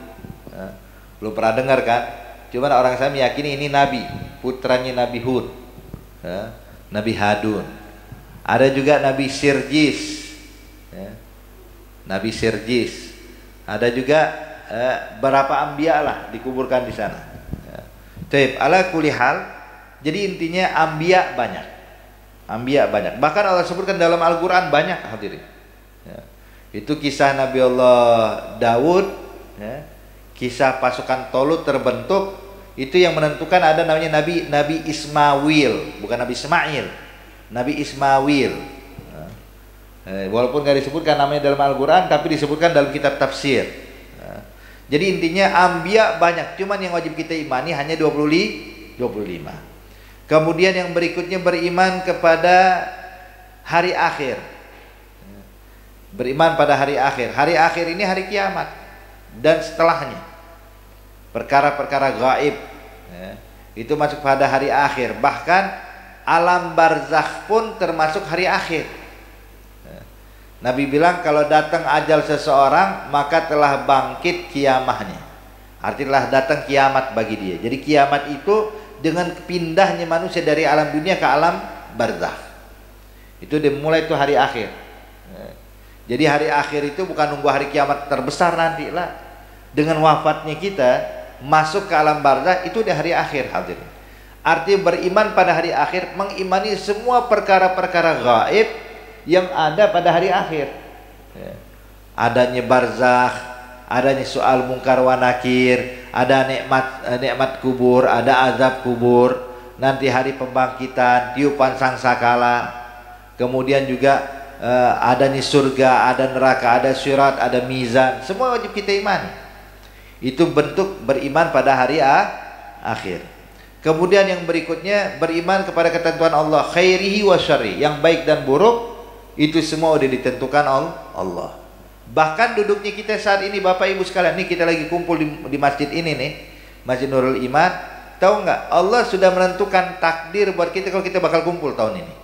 belum pernah dengar kan? Cuman orang saya meyakini ini Nabi, putranya Nabi Hud, Nabi Hadun. Ada juga Nabi Sirjis, Nabi Sirjis. Ada juga berapa anbiya lah dikuburkan di sana. Taib, ala kulli hal. Jadi intinya anbiya banyak. Bahkan Allah sebutkan dalam Al-Quran banyak, hadirin. Itu kisah Nabi Allah Daud, kisah pasukan Tolut terbentuk, itu yang menentukan ada namanya Nabi Ismail, bukan Nabi Ismail, Nabi Ismail. Walaupun nggak disebutkan namanya dalam Al-Quran, tapi disebutkan dalam kitab tafsir. Jadi intinya anbiya banyak, cuman yang wajib kita imani hanya 25. Kemudian yang berikutnya beriman kepada hari akhir. Beriman pada hari akhir. Hari akhir ini hari kiamat dan setelahnya. Perkara-perkara gaib, itu masuk pada hari akhir. Bahkan alam barzakh pun termasuk hari akhir. Nabi bilang kalau datang ajal seseorang maka telah bangkit kiamahnya. Artinya datang kiamat bagi dia. Jadi kiamat itu dengan pindahnya manusia dari alam dunia ke alam barzakh. Itu dimulai itu hari akhir. Jadi hari akhir itu bukan nunggu hari kiamat terbesar nanti lah. Dengan wafatnya kita masuk ke alam barzakh itu di hari akhir, hadirin. Artinya beriman pada hari akhir, mengimani semua perkara-perkara gaib yang ada pada hari akhir. Adanya barzakh, adanya soal mungkar wa nakir, ada nikmat kubur, ada azab kubur, nanti hari pembangkitan, tiupan sangkakala, kemudian juga adanya surga, ada neraka, ada sirat, ada mizan, semua wajib kita imani. Itu bentuk beriman pada hari akhir. Kemudian yang berikutnya beriman kepada ketentuan Allah, khairihi wa syarri, yang baik dan buruk itu semua sudah ditentukan Allah. Bahkan duduknya kita saat ini, Bapak Ibu sekalian, ini kita lagi kumpul di masjid ini nih, Masjid Nurul Iman. Tahu nggak? Allah sudah menentukan takdir buat kita kalau kita bakal kumpul tahun ini.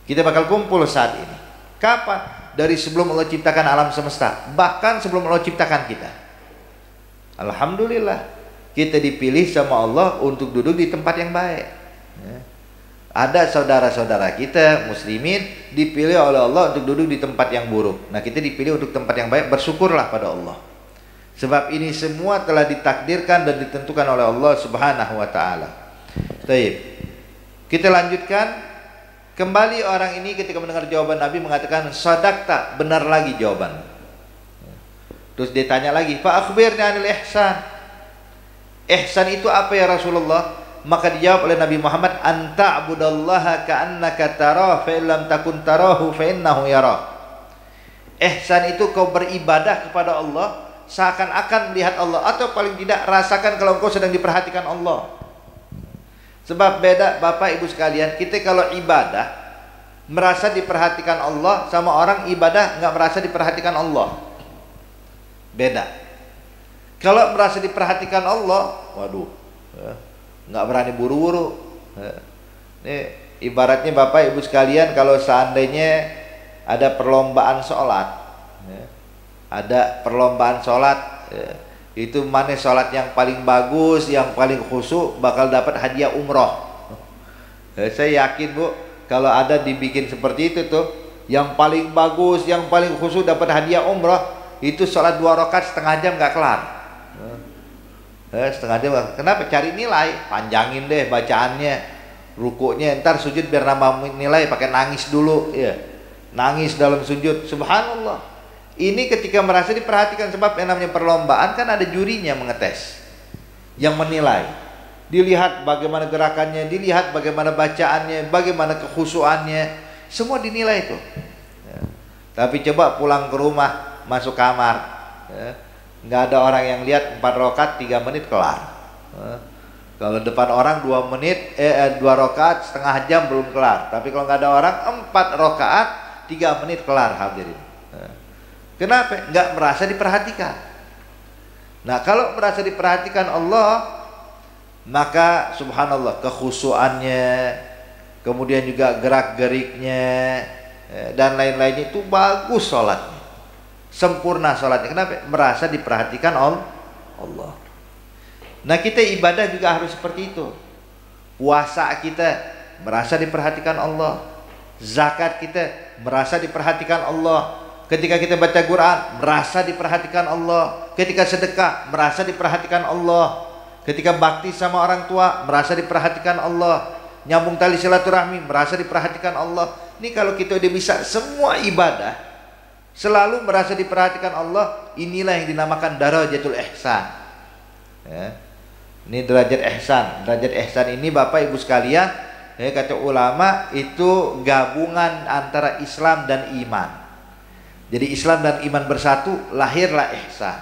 Kita bakal kumpul saat ini. Kapan? Dari sebelum Allah ciptakan alam semesta, bahkan sebelum Allah ciptakan kita. Alhamdulillah, kita dipilih sama Allah untuk duduk di tempat yang baik. Ada saudara-saudara kita muslimin dipilih oleh Allah untuk duduk di tempat yang buruk. Nah, kita dipilih untuk tempat yang baik, bersyukurlah pada Allah. Sebab ini semua telah ditakdirkan dan ditentukan oleh Allah Subhanahu wa taala. Baik. Kita lanjutkan. Kembali orang ini ketika mendengar jawaban Nabi mengatakan, "Shadaqta, benar lagi jawaban." Terus dia tanya lagi, "Fa akhbirni 'anil ihsan." Ihsan itu apa ya Rasulullah? Maka dijawab oleh Nabi Muhammad, "Anta abudallaha ka'annaka tarah, fa illam takun tarahu fa innahu yarah." Ihsan itu kau beribadah kepada Allah seakan-akan melihat Allah, atau paling tidak rasakan kalau engkau sedang diperhatikan Allah. Sebab beda Bapak Ibu sekalian, kita kalau ibadah merasa diperhatikan Allah sama orang ibadah nggak merasa diperhatikan Allah. Beda. Kalau merasa diperhatikan Allah, waduh, nggak berani buru-buru. Ini ibaratnya Bapak Ibu sekalian, kalau seandainya ada perlombaan sholat, ada perlombaan sholat, itu mana sholat yang paling bagus, yang paling khusyuk bakal dapat hadiah umroh. Saya yakin Bu, kalau ada dibikin seperti itu tuh, yang paling bagus, yang paling khusyuk dapat hadiah umroh, itu sholat 2 rakaat setengah jam nggak kelar. Setengah jam. Kenapa? Cari nilai, panjangin deh bacaannya, rukuknya, ntar sujud biar nambah nilai, pakai nangis dulu, ya, nangis dalam sujud. Subhanallah. Ini ketika merasa diperhatikan, sebab yang namanya perlombaan kan ada jurinya mengetes, yang menilai, dilihat bagaimana gerakannya, dilihat bagaimana bacaannya, bagaimana kekhusyuannya, semua dinilai itu. Ya. Tapi coba pulang ke rumah, masuk kamar, ya, nggak ada orang yang lihat, 4 rakaat 3 menit kelar. Kalau depan orang 2 menit, 2 rakaat setengah jam belum kelar. Tapi kalau nggak ada orang, 4 rakaat 3 menit kelar, hadirin. Kenapa? Nggak merasa diperhatikan. Nah, kalau merasa diperhatikan Allah, maka subhanallah kekhusyuannya, kemudian juga gerak-geriknya dan lain-lainnya itu bagus sholatnya, sempurna sholatnya. Kenapa? Merasa diperhatikan Allah. Nah, kita ibadah juga harus seperti itu. Puasa kita merasa diperhatikan Allah, zakat kita merasa diperhatikan Allah, ketika kita baca Quran merasa diperhatikan Allah, ketika sedekah merasa diperhatikan Allah, ketika bakti sama orang tua merasa diperhatikan Allah, nyambung tali silaturahmi merasa diperhatikan Allah. Ini kalau kita udah bisa semua ibadah selalu merasa diperhatikan Allah, inilah yang dinamakan darajatul ihsan. Ya. Ini derajat ihsan. Derajat ihsan ini Bapak Ibu sekalian, kata ulama itu gabungan antara Islam dan iman. Jadi Islam dan iman bersatu, lahirlah ihsan.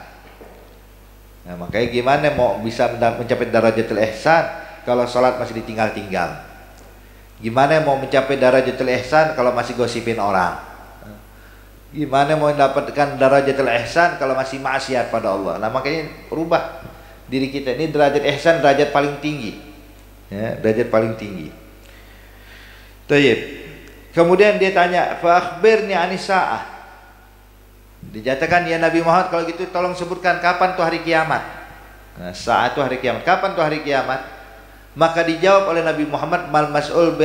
Nah, makanya gimana mau bisa mencapai darajatul ihsan kalau sholat masih ditinggal-tinggal? Gimana mau mencapai darajatul ihsan kalau masih gosipin orang? Gimana mau mendapatkan darajatul ihsan kalau masih maksiat pada Allah? Nah, makanya rubah diri kita. Ini derajat ihsan, derajat paling tinggi. Ya, derajat paling tinggi. Tayyib. Kemudian dia tanya, fa akhbirni anis sa'ah. Dijatakan, ya Nabi Muhammad, kalau gitu tolong sebutkan kapan tuh hari kiamat. Nah, saat itu hari kiamat. Kapan tuh hari kiamat? Maka dijawab oleh Nabi Muhammad, mal mas'ul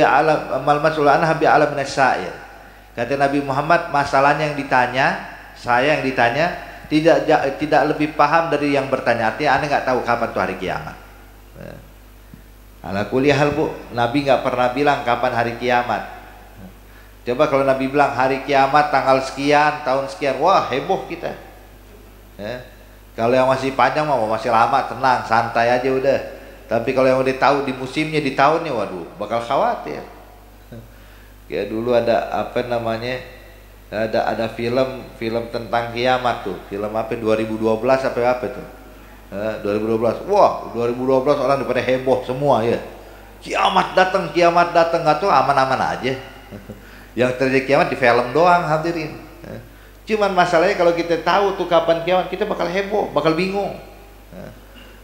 anha bi'alam minas sa'il. Kata Nabi Muhammad, masalahnya yang ditanya, saya yang ditanya tidak lebih paham dari yang bertanya. Artinya Anda nggak tahu kapan tuh hari kiamat. Ala kulli hal Bu, Nabi nggak pernah bilang kapan hari kiamat. Coba kalau Nabi bilang hari kiamat tanggal sekian, tahun sekian, wah heboh kita. Ya. Kalau yang masih panjang masih lama, tenang, santai aja udah. Tapi kalau yang udah tahu di musimnya, di tahunnya, waduh, bakal khawatir. Kayak dulu ada apa namanya? Ada film tentang kiamat tuh. Film apa? 2012 apa tuh? 2012. Wah, 2012 orang pada heboh semua ya. Kiamat datang, nggak tuh aman-aman aja. Yang terjadi kiamat di film doang, hadirin. Cuman masalahnya kalau kita tahu tuh kapan kiamat, kita bakal heboh, bakal bingung.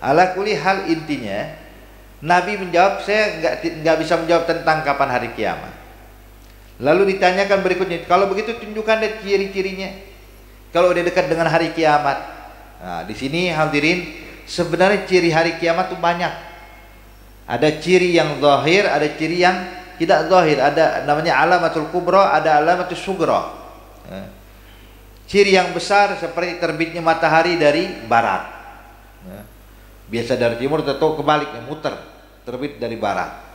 Ala kulli hal, intinya Nabi menjawab, saya nggak bisa menjawab tentang kapan hari kiamat. Lalu ditanyakan berikutnya, kalau begitu tunjukkan deh ciri-cirinya. Kalau udah dekat dengan hari kiamat. Nah, di sini hadirin, sebenarnya ciri hari kiamat tuh banyak. Ada ciri yang zahir, ada ciri yang tidak zahir. Ada namanya alamatul kubra, ada alamatul sugra. Ciri yang besar seperti terbitnya matahari dari barat. Biasa dari timur, tentu kebaliknya, muter, terbit dari barat.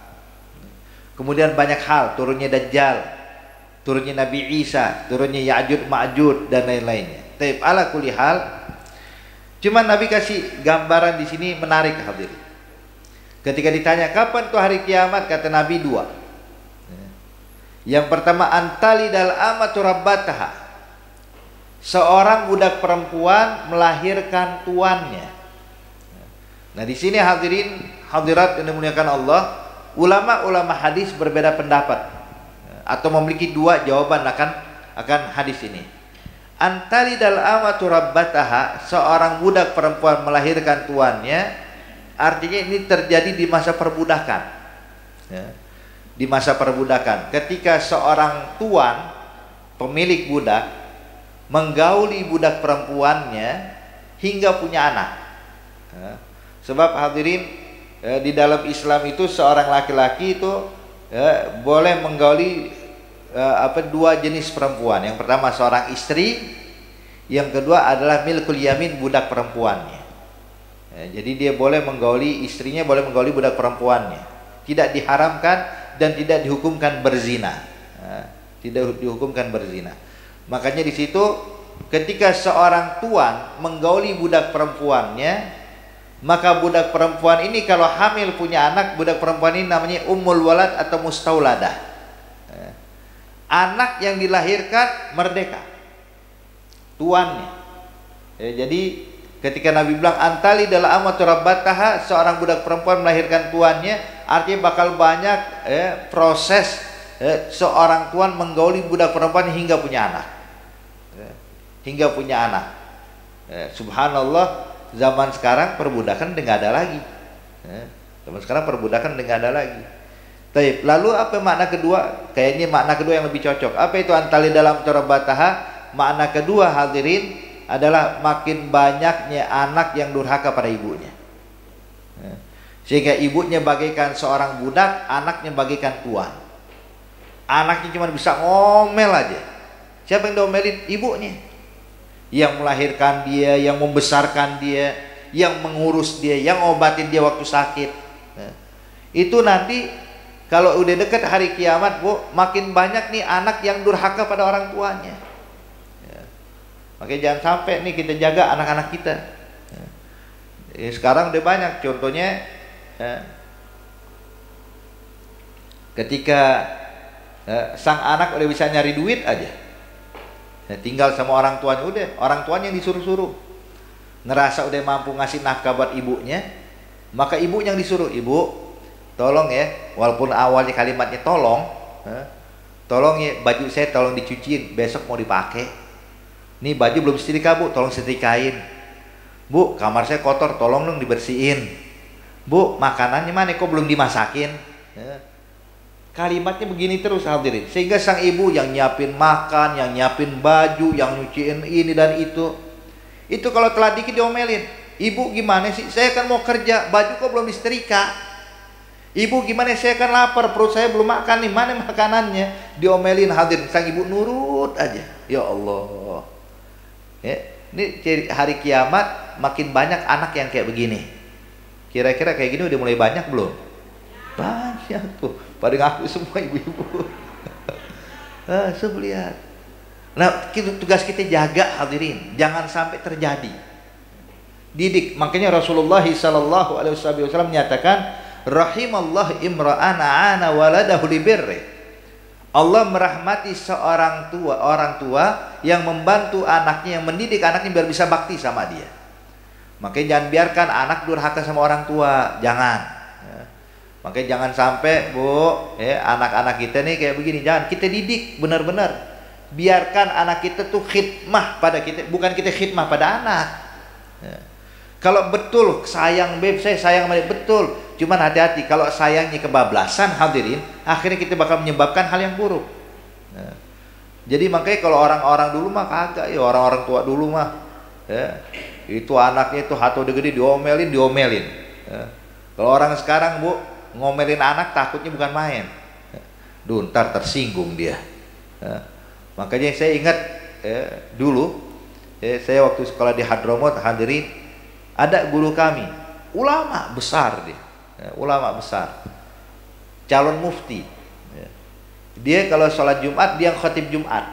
Kemudian banyak hal, turunnya Dajjal, turunnya Nabi Isa, turunnya Ya'jud Ma'jud dan lain-lainnya. Tapi ala kulli hal, cuman Nabi kasih gambaran di sini menarik hadirin. Ketika ditanya kapan tuh hari kiamat, kata Nabi 2. Yang pertama, antalidal amatu rabbataha. Seorang budak perempuan melahirkan tuannya. Nah, di sini hadirin, hadirat yang dimuliakan Allah, ulama-ulama hadis berbeda pendapat. atau memiliki dua jawaban akan hadis ini. Antalidal amatu rabbataha, seorang budak perempuan melahirkan tuannya, artinya ini terjadi di masa perbudakan. Ya. Di masa perbudakan, ketika seorang tuan pemilik budak menggauli budak perempuannya hingga punya anak. Ya. Sebab hadirin, di dalam Islam itu seorang laki-laki itu boleh menggauli dua jenis perempuan. Yang pertama seorang istri, yang kedua adalah milkul yamin, budak perempuannya. Jadi dia boleh menggauli istrinya, boleh menggauli budak perempuannya. Tidak diharamkan dan tidak dihukumkan berzina. Tidak dihukumkan berzina. Makanya di situ ketika seorang tuan menggauli budak perempuannya, maka budak perempuan ini kalau hamil punya anak, budak perempuan ini namanya ummul walad atau mustauladah. Anak yang dilahirkan merdeka, tuannya. Jadi ketika Nabi bilang antali dalam amatu rabbataha, seorang budak perempuan melahirkan tuannya, artinya bakal banyak proses seorang tuan menggauli budak perempuan hingga punya anak. Hingga punya anak. Subhanallah, zaman sekarang perbudakan udah nggak ada lagi. Zaman sekarang perbudakan udah nggak ada lagi. Taib. Lalu apa makna kedua? Kayaknya makna kedua yang lebih cocok. Apa itu antali dalam rabbataha? Makna kedua hadirin adalah makin banyaknya anak yang durhaka pada ibunya. Sehingga ibunya bagaikan seorang budak, anaknya bagaikan tuan. Anaknya cuma bisa ngomel aja. Siapa yang diomelin? Ibunya. Yang melahirkan dia, yang membesarkan dia, yang mengurus dia, yang ngobatin dia waktu sakit. Itu nanti kalau udah dekat hari kiamat, Bu, makin banyak nih anak yang durhaka pada orang tuanya. Makanya jangan sampai nih kita jaga anak-anak kita. Sekarang udah banyak contohnya. Ketika sang anak udah bisa nyari duit aja, tinggal sama orang tuanya, udah orang tuanya yang disuruh-suruh. Ngerasa udah mampu ngasih nafkah buat ibunya, maka ibu yang disuruh, ibu tolong ya, walaupun awalnya kalimatnya tolong, tolong ya baju saya tolong dicuciin, besok mau dipakai. Nih baju belum setrika Bu, tolong setrikain. Bu, kamar saya kotor, tolong dong dibersihin. Bu, makanannya mana kok belum dimasakin? Kalimatnya begini terus hadirin, sehingga sang ibu yang nyiapin makan, yang nyiapin baju, yang nyuciin ini dan itu kalau telah dikit diomelin. Ibu gimana sih, saya kan mau kerja, baju kok belum disetrika. Ibu gimana, saya kan lapar, perut saya belum makan nih, mana makanannya? Diomelin hadirin, sang ibu nurut aja. Ya Allah. Ini hari kiamat makin banyak anak yang kayak begini. Kira-kira kayak gini udah mulai banyak belum? Banyak tuh, pada ngaku semua ibu-ibu. Coba lihat. Nah, tugas kita jaga hadirin, jangan sampai terjadi. Didik. Makanya Rasulullah SAW menyatakan, rahimallah imra'an ana waladahu libirri. Allah merahmati orang tua yang membantu anaknya, yang mendidik anaknya biar bisa bakti sama dia. Makanya jangan biarkan anak durhaka sama orang tua, jangan. Makanya jangan sampai Bu, anak-anak kita nih kayak begini, jangan. Kita didik benar-benar. Biarkan anak kita tuh khidmah pada kita, bukan kita khidmah pada anak. Kalau betul sayang beb, saya sayang sama dia, betul. Cuman hati-hati, kalau sayangnya kebablasan hadirin, akhirnya kita bakal menyebabkan hal yang buruk. Jadi makanya kalau orang-orang dulu mah kagak ya, orang-orang tua dulu mah itu anaknya itu hato gede diomelin. Kalau orang sekarang Bu, ngomelin anak takutnya bukan main. Duh, ntar tersinggung dia. Makanya saya ingat dulu saya waktu sekolah di Hadramut hadirin, ada guru kami, ulama besar dia. Ulama besar, calon mufti. Dia kalau sholat Jumat dia khatib Jumat.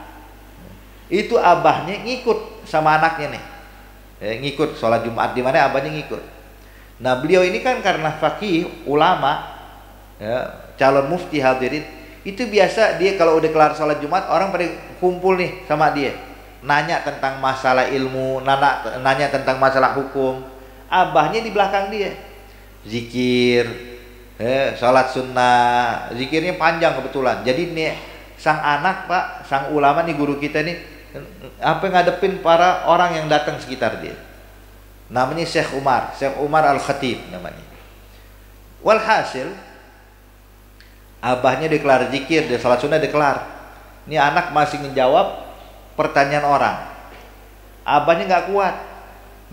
Itu abahnya ngikut sama anaknya nih, ngikut sholat Jumat di mana abahnya ngikut. Nah beliau ini kan karena faqih, ulama, calon mufti hadirin, itu biasa dia kalau udah kelar sholat Jumat orang pada kumpul nih sama dia, nanya tentang masalah ilmu, nanya tentang masalah hukum. Abahnya di belakang dia, zikir, sholat sunnah, zikirnya panjang kebetulan. Jadi nih sang anak Pak, sang ulama nih, guru kita nih, apa ngadepin para orang yang datang sekitar dia. Namanya Syekh Umar Al-Khatib namanya. Walhasil abahnya dikelar zikir, dia salat sunnah dikelar. Ini anak masih menjawab pertanyaan orang. Abahnya nggak kuat,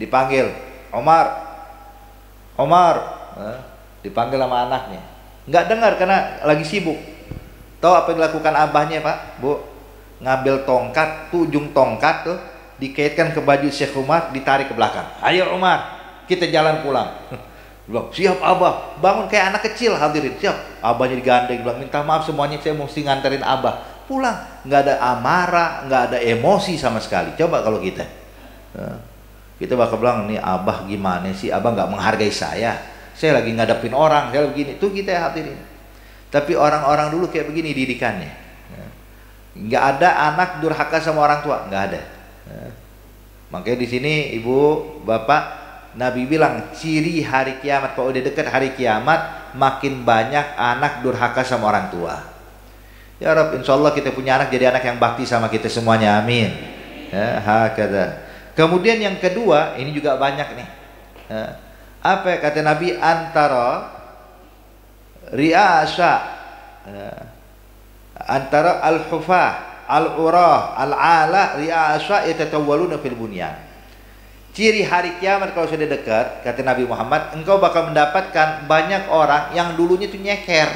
dipanggil Omar, dipanggil sama anaknya. Nggak dengar karena lagi sibuk. Tahu apa yang dilakukan abahnya Pak, Bu? Ngambil tongkat, tuh ujung tongkat tuh dikaitkan ke baju Syekh Umar, ditarik ke belakang. Ayo Umar, kita jalan pulang. Bilang, siap abah. Bangun kayak anak kecil, hadirin, siap. Abahnya digandeng, bilang, minta maaf semuanya, saya mesti nganterin abah pulang. Nggak ada amarah, nggak ada emosi sama sekali. Coba kalau kita bakal bilang, nih abah gimana sih, abah nggak menghargai saya lagi ngadepin orang, saya begini. Tuh kita hadirin. Tapi orang-orang dulu kayak begini didikannya. Nggak ada anak durhaka sama orang tua, nggak ada. Makanya di sini ibu, bapak, Nabi bilang ciri hari kiamat, kalau udah dekat hari kiamat, makin banyak anak durhaka sama orang tua. Ya Rabb, insya Allah kita punya anak jadi anak yang bakti sama kita semuanya, amin. Hakada. Kemudian yang kedua, ini juga banyak nih. Apa kata Nabi, antara ri'asa, antara al-hufah, al-urah, al-ala, ri'asa yatatawwaluna fil bunyan. Ciri hari kiamat kalau sudah dekat, kata Nabi Muhammad, engkau bakal mendapatkan banyak orang yang dulunya itu nyeker,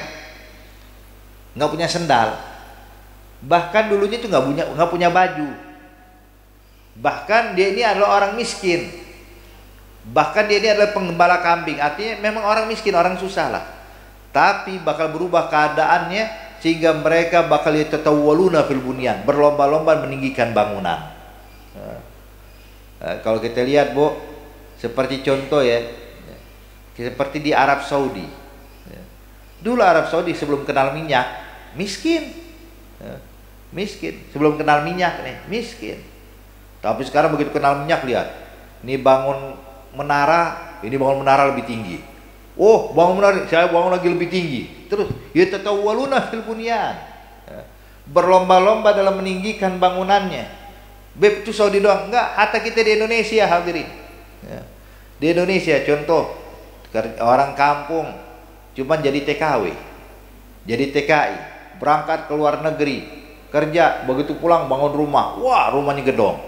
nggak punya sendal, bahkan dulunya itu nggak punya baju, bahkan dia ini adalah orang miskin, bahkan dia ini adalah penggembala kambing, artinya memang orang miskin, orang susah lah. Tapi bakal berubah keadaannya sehingga mereka bakal yatatawwaluna fil bunyan, berlomba-lomba meninggikan bangunan. Kalau kita lihat Bu, seperti contoh ya, seperti di Arab Saudi. Dulu Arab Saudi sebelum kenal minyak miskin, sebelum kenal minyak nih miskin. Tapi sekarang begitu kenal minyak, lihat, ini bangun menara, ini bangun menara lebih tinggi. Oh, bangun menara, saya bangun lagi lebih tinggi. Terus yatatawwaluna fil bunyan, berlomba-lomba dalam meninggikan bangunannya. Beb itu Saudi doang, enggak, hatta kita di Indonesia hadirin. Di Indonesia contoh, orang kampung cuman jadi TKW, jadi TKI, berangkat ke luar negeri kerja, begitu pulang bangun rumah, wah rumahnya gedong.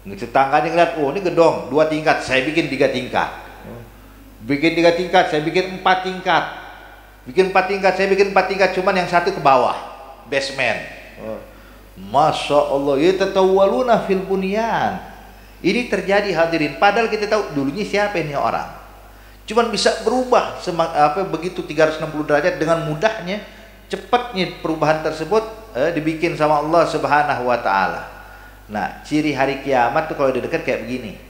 Tetangganya ngeliat, oh ini gedong 2 tingkat, saya bikin 3 tingkat. Bikin 3 tingkat, saya bikin 4 tingkat. Bikin 4 tingkat, saya bikin 4 tingkat, cuman yang satu ke bawah, basement. Masya Allah, yatatawwaluna fil bunyan. Ini terjadi hadirin, padahal kita tahu dulunya siapa ini orang. Cuman bisa berubah begitu 360 derajat dengan mudahnya, cepatnya perubahan tersebut dibikin sama Allah Subhanahu wa taala. Nah, ciri hari kiamat tuh kalau udah dekat kayak begini.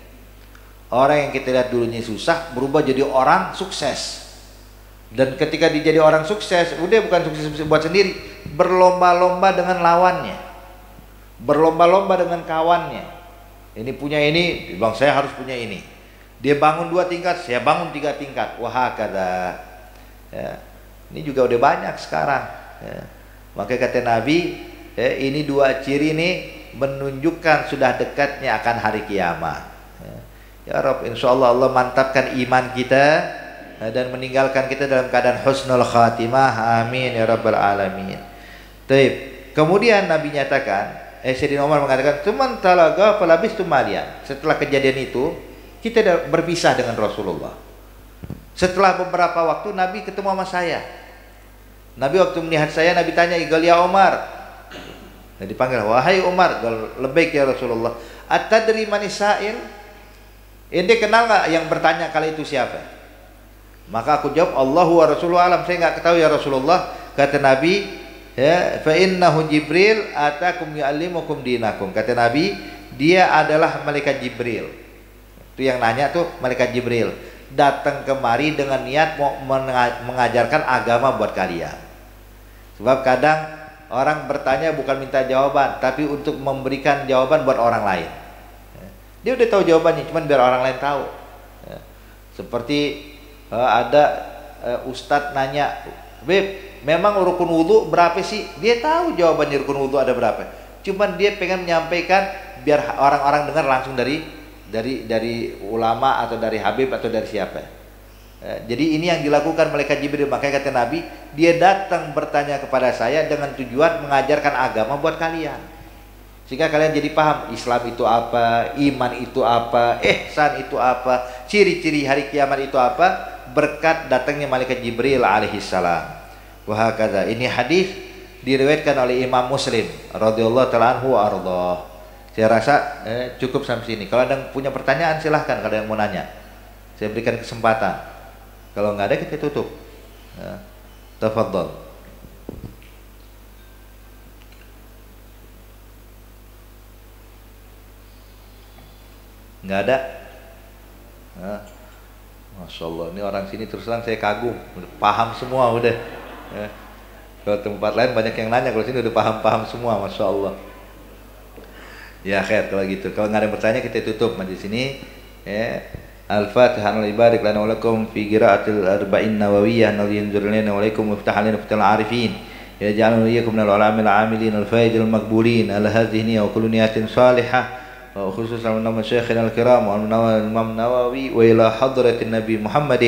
Orang yang kita lihat dulunya susah berubah jadi orang sukses. Dan ketika dia jadi orang sukses, udah bukan sukses buat sendiri, berlomba-lomba dengan lawannya. Berlomba-lomba dengan kawannya. Ini punya ini, bang saya harus punya ini. Dia bangun 2 tingkat, saya bangun 3 tingkat. Wah kada. Ya. Ini juga udah banyak sekarang. Ya. Maka kata Nabi, ini 2 ciri ini menunjukkan sudah dekatnya akan hari kiamat. Ya Rabb, insya Allah Allah mantapkan iman kita dan meninggalkan kita dalam keadaan husnul khatimah, amin ya rabbal alamin. Taib. Kemudian Nabi nyatakan, Sayyidina Umar mengatakan, "Tuman talaga falabis tumalian." Setelah kejadian itu, kita berpisah dengan Rasulullah. Setelah beberapa waktu Nabi ketemu sama saya. Nabi waktu melihat saya, Nabi tanya, "Igal ya Umar." Nah, dipanggil, "Wahai Umar." "Labaik ya Rasulullah." "Atadri man sa'il?" Ente kenal nggak yang bertanya kali itu siapa? Maka aku jawab, "Allahu wa rasuluhu alam." Saya nggak ketahui ya Rasulullah. Kata Nabi, ya, fa innahu Jibril atakum yu'allimukum dinakum. Kata Nabi, dia adalah malaikat Jibril. Itu yang nanya tuh malaikat Jibril. Datang kemari dengan niat mau mengajarkan agama buat kalian. Sebab kadang orang bertanya bukan minta jawaban, tapi untuk memberikan jawaban buat orang lain. Dia udah tahu jawabannya, cuman biar orang lain tahu. Seperti ada ustadz nanya, Beb, memang rukun wudu berapa sih? Dia tahu jawabannya rukun wudu ada berapa. Cuman dia pengen menyampaikan biar orang-orang dengar langsung dari ulama atau dari Habib atau dari siapa. Jadi ini yang dilakukan malaikat Jibril. Makanya kata Nabi, dia datang bertanya kepada saya dengan tujuan mengajarkan agama buat kalian, sehingga kalian jadi paham Islam itu apa, iman itu apa, ihsan itu apa, ciri-ciri hari kiamat itu apa, berkat datangnya malaikat Jibril alaihissalam. Wahakadha, ini hadis diriwayatkan oleh Imam Muslim radhiyallahu ta'ala anhu wa ardhah. Saya rasa cukup sampai sini. Kalau ada yang punya pertanyaan silahkan, kalau ada yang mau nanya saya berikan kesempatan. Kalau nggak ada kita tutup. Tafadhal. Nggak ada? Masya Allah, ini orang sini terus terang saya kagum, udah paham semua udah. Kalau tempat lain banyak yang nanya, kalau sini udah paham-paham semua, Masya Allah. Ya khair kalau gitu. Kalau nggak ada yang bertanya kita tutup majlis ini. Al-Fatihah al-ibarik lana wa lakum fi qiraatil arba'in nawawiyyah yanzur lana wa lakum miftah lana fatal arifin. Ya ja'alna iyyakum minal ulama'il 'amilin al-faizil maqbulin ala hadhihi wa kullu niyatin salihah. وخصوصا من مشايخنا الكرام والإمام النووي وإلى حضرة النبي محمد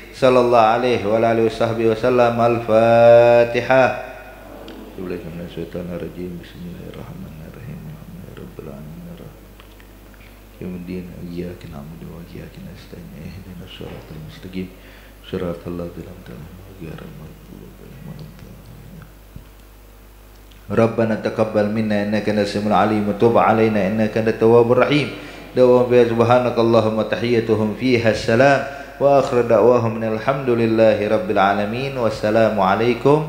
صلى الله عليه وعلى آله وصحبه وسلم. الفاتحة. من الشيطان الرجيم. بسم الله الرحمن الرحيم. الحمد لله رب العالمين يوم الدين إياك نعبد وإياك نستعين اهدنا الصراط المستقيم صراط الذين أنعمت عليهم غير المغضوب عليهم ولا الضالين. ربنا تقبل منا إنك أنت السميع العليم وتب علينا إنك أنت التواب الرحيم. دوام بها سبحانك اللهم تحيتهم فيها السلام وآخر دعواهم من الحمد لله رب العالمين والسلام عليكم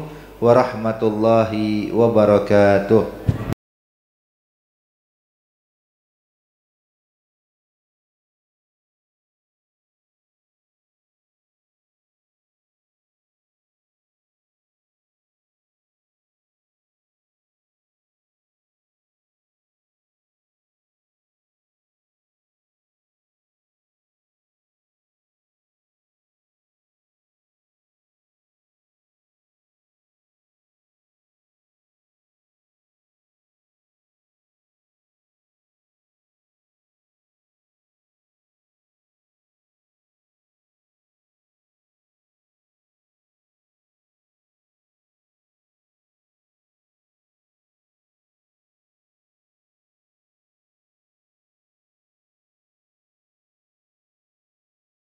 ورحمة الله وبركاته.